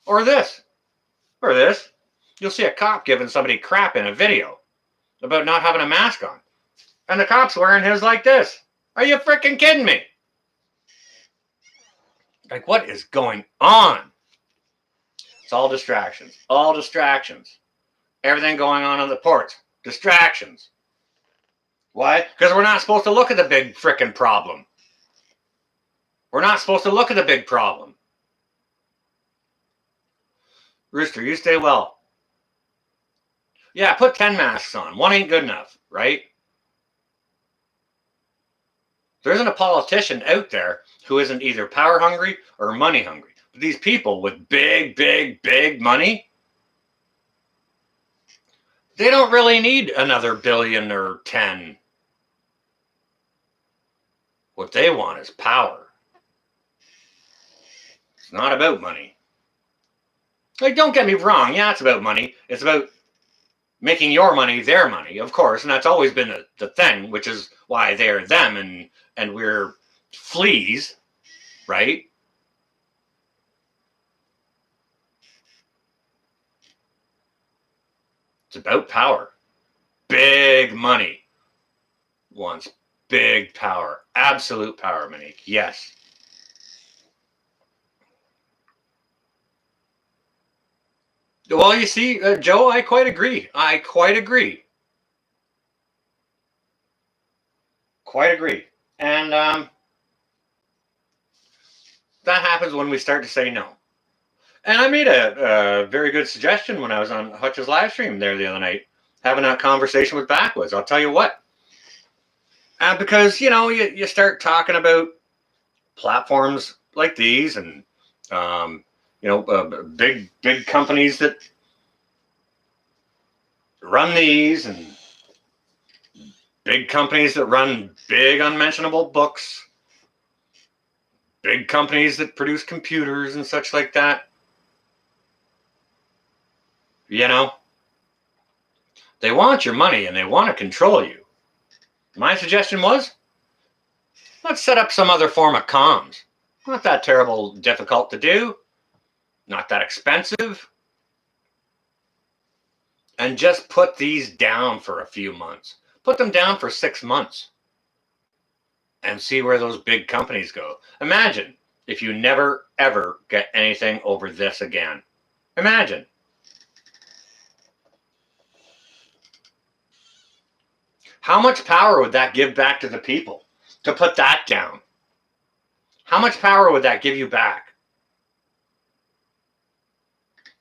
Speaker 1: Or this. Or this. You'll see a cop giving somebody crap in a video about not having a mask on. And the cop's wearing his like this. Are you freaking kidding me? Like, what is going on? It's all distractions. All distractions. Everything going on the ports. Distractions. Why? Because we're not supposed to look at the big freaking problem. We're not supposed to look at the big problem. Rooster, you stay well. Yeah, put 10 masks on. One ain't good enough, right? There isn't a politician out there who isn't either power hungry or money hungry. But these people with big, big, big money, they don't really need another billion or 10. What they want is power. It's not about money. Like, don't get me wrong. Yeah, it's about money. It's about making your money their money, of course. And that's always been the thing, which is why they're them and we're fleas, right? It's about power. Big money wants big power. Absolute power, Monique. Yes. Well, you see, Joe, I quite agree. I quite agree. Quite agree. And that happens when we start to say no. And I made a very good suggestion when I was on Hutch's live stream there the other night, having that conversation with Backwoods. I'll tell you what. Because, you know, you start talking about platforms like these and, you know, big companies that run these and big companies that run big unmentionable books, big companies that produce computers and such like that. You know, they want your money and they want to control you. My suggestion was, let's set up some other form of comms. Not that terrible difficult to do, not that expensive. And just put these down for a few months. Put them down for 6 months. And see where those big companies go. Imagine if you never, ever get anything over this again. Imagine. How much power would that give back to the people to put that down? How much power would that give you back?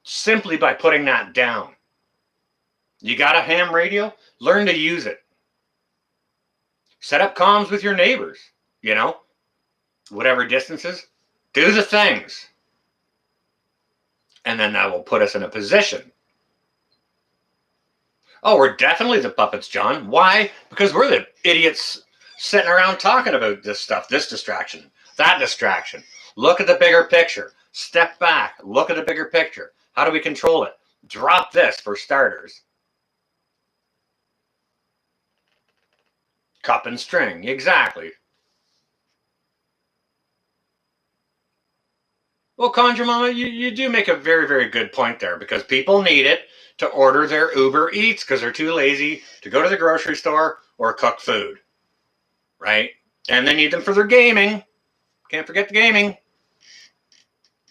Speaker 1: Simply by putting that down. You got a ham radio? Learn to use it. Set up comms with your neighbors, you know, whatever distances. Do the things. And then that will put us in a position. Oh, we're definitely the puppets, John. Why? Because we're the idiots sitting around talking about this stuff, this distraction, that distraction. Look at the bigger picture. Step back. Look at the bigger picture. How do we control it? Drop this for starters. Cup and string. Exactly. Well, Conjure Mama, you do make a very, very good point there, because people need it to order their Uber Eats because they're too lazy to go to the grocery store or cook food, right? And they need them for their gaming. Can't forget the gaming,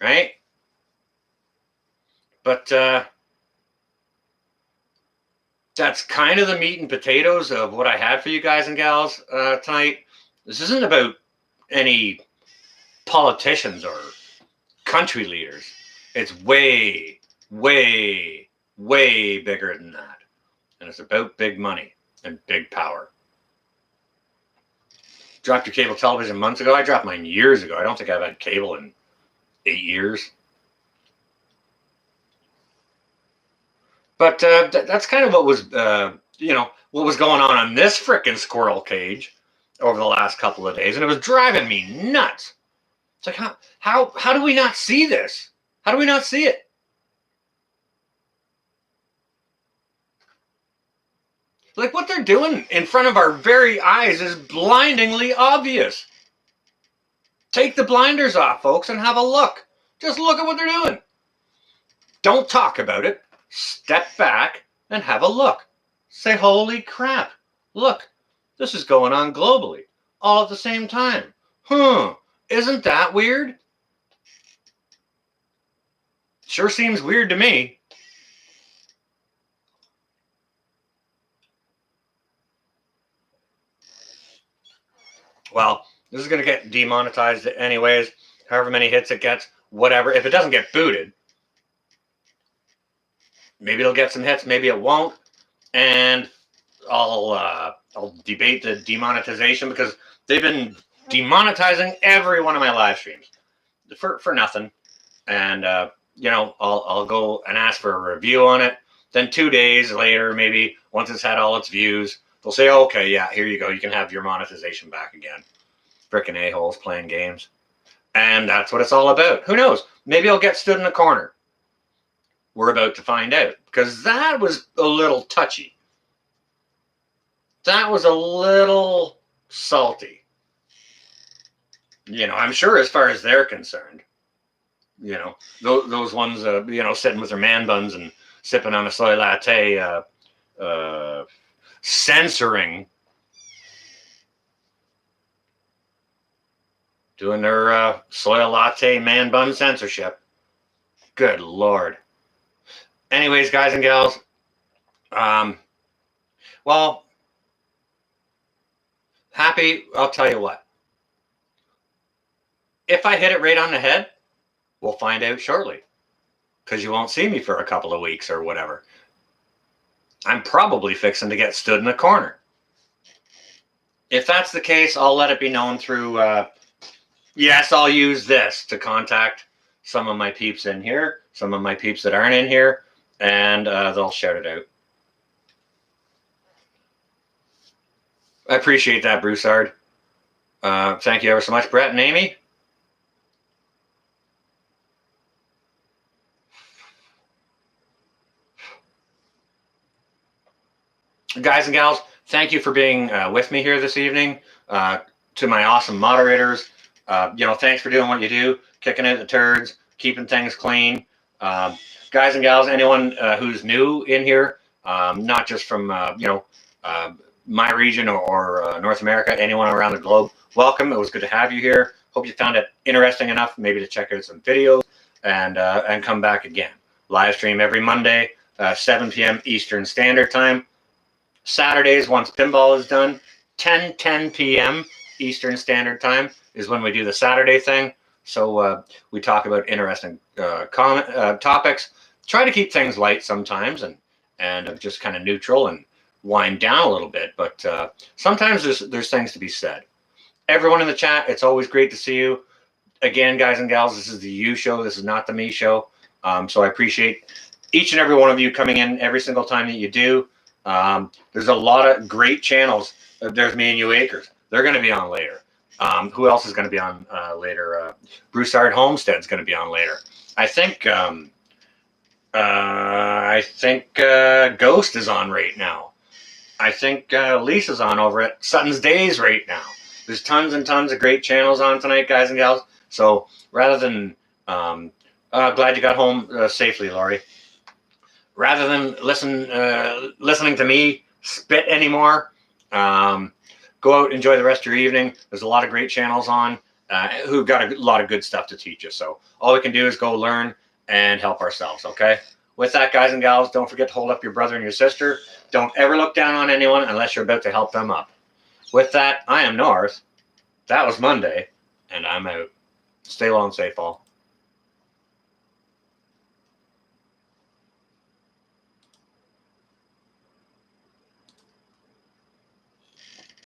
Speaker 1: right? But that's kind of the meat and potatoes of what I had for you guys and gals tonight. This isn't about any politicians or country leaders. It's way, way, way bigger than that. And it's about big money and big power. Dropped your cable television months ago. I dropped mine years ago. I don't think I've had cable in 8 years. But that's kind of what was, what was going on this frickin' squirrel cage over the last couple of days, and it was driving me nuts. It's like, how do we not see this? How do we not see it? Like, what they're doing in front of our very eyes is blindingly obvious. Take the blinders off, folks, and have a look. Just look at what they're doing. Don't talk about it. Step back and have a look. Say, holy crap. Look, this is going on globally, all at the same time. Isn't that weird? Sure seems weird to me. Well, this is going to get demonetized anyways. However many hits it gets, whatever. If it doesn't get booted, maybe it'll get some hits, maybe it won't. And I'll debate the demonetization, because they've been demonetizing every one of my live streams for nothing. And I'll go and ask for a review on it. Then 2 days later, maybe once it's had all its views, they'll say, oh, okay, yeah, here you go. You can have your monetization back again. Frickin' a-holes playing games. And that's what it's all about. Who knows? Maybe I'll get stood in a corner. We're about to find out, because that was a little touchy. That was a little salty. I'm sure as far as they're concerned, those ones, sitting with their man buns and sipping on a soy latte, censoring, doing their soy latte man bun censorship. Good Lord. Anyways, guys and gals, Happy, I'll tell you what. If I hit it right on the head, we'll find out shortly, because you won't see me for a couple of weeks or whatever. I'm probably fixing to get stood in a corner. If that's the case, I'll let it be known through, yes, I'll use this to contact some of my peeps in here, some of my peeps that aren't in here, and they'll shout it out. I appreciate that, Broussard. Thank you ever so much, Brett and Amy. Guys and gals, thank you for being with me here this evening. To my awesome moderators, thanks for doing what you do, kicking out the turds, keeping things clean. Guys and gals, anyone who's new in here, not just from my region or North America, anyone around the globe, welcome. It was good to have you here. Hope you found it interesting enough maybe to check out some videos and come back again. Live stream every Monday, 7 p.m. Eastern Standard Time. Saturdays, once pinball is done, 10 p.m. Eastern Standard Time is when we do the Saturday thing. So we talk about interesting topics. Try to keep things light sometimes and just kind of neutral and wind down a little bit. But sometimes there's things to be said. Everyone in the chat, it's always great to see you. Again, guys and gals, this is the you show. This is not the me show. So I appreciate each and every one of you coming in every single time that you do. There's a lot of great channels. There's Me and You Acres. They're going to be on later. Who else is going to be on later? Broussard Homestead's going to be on later. I think Ghost is on right now. I think Lisa's on over at Sutton's Days right now. There's tons and tons of great channels on tonight, guys and gals. So rather than Glad you got home safely, Lori. Rather than listening to me spit anymore, go out, enjoy the rest of your evening. There's a lot of great channels on who've got a lot of good stuff to teach you. So all we can do is go learn and help ourselves, okay? With that, guys and gals, don't forget to hold up your brother and your sister. Don't ever look down on anyone unless you're about to help them up. With that, I am North. That was Monday, and I'm out. Stay low and safe, all.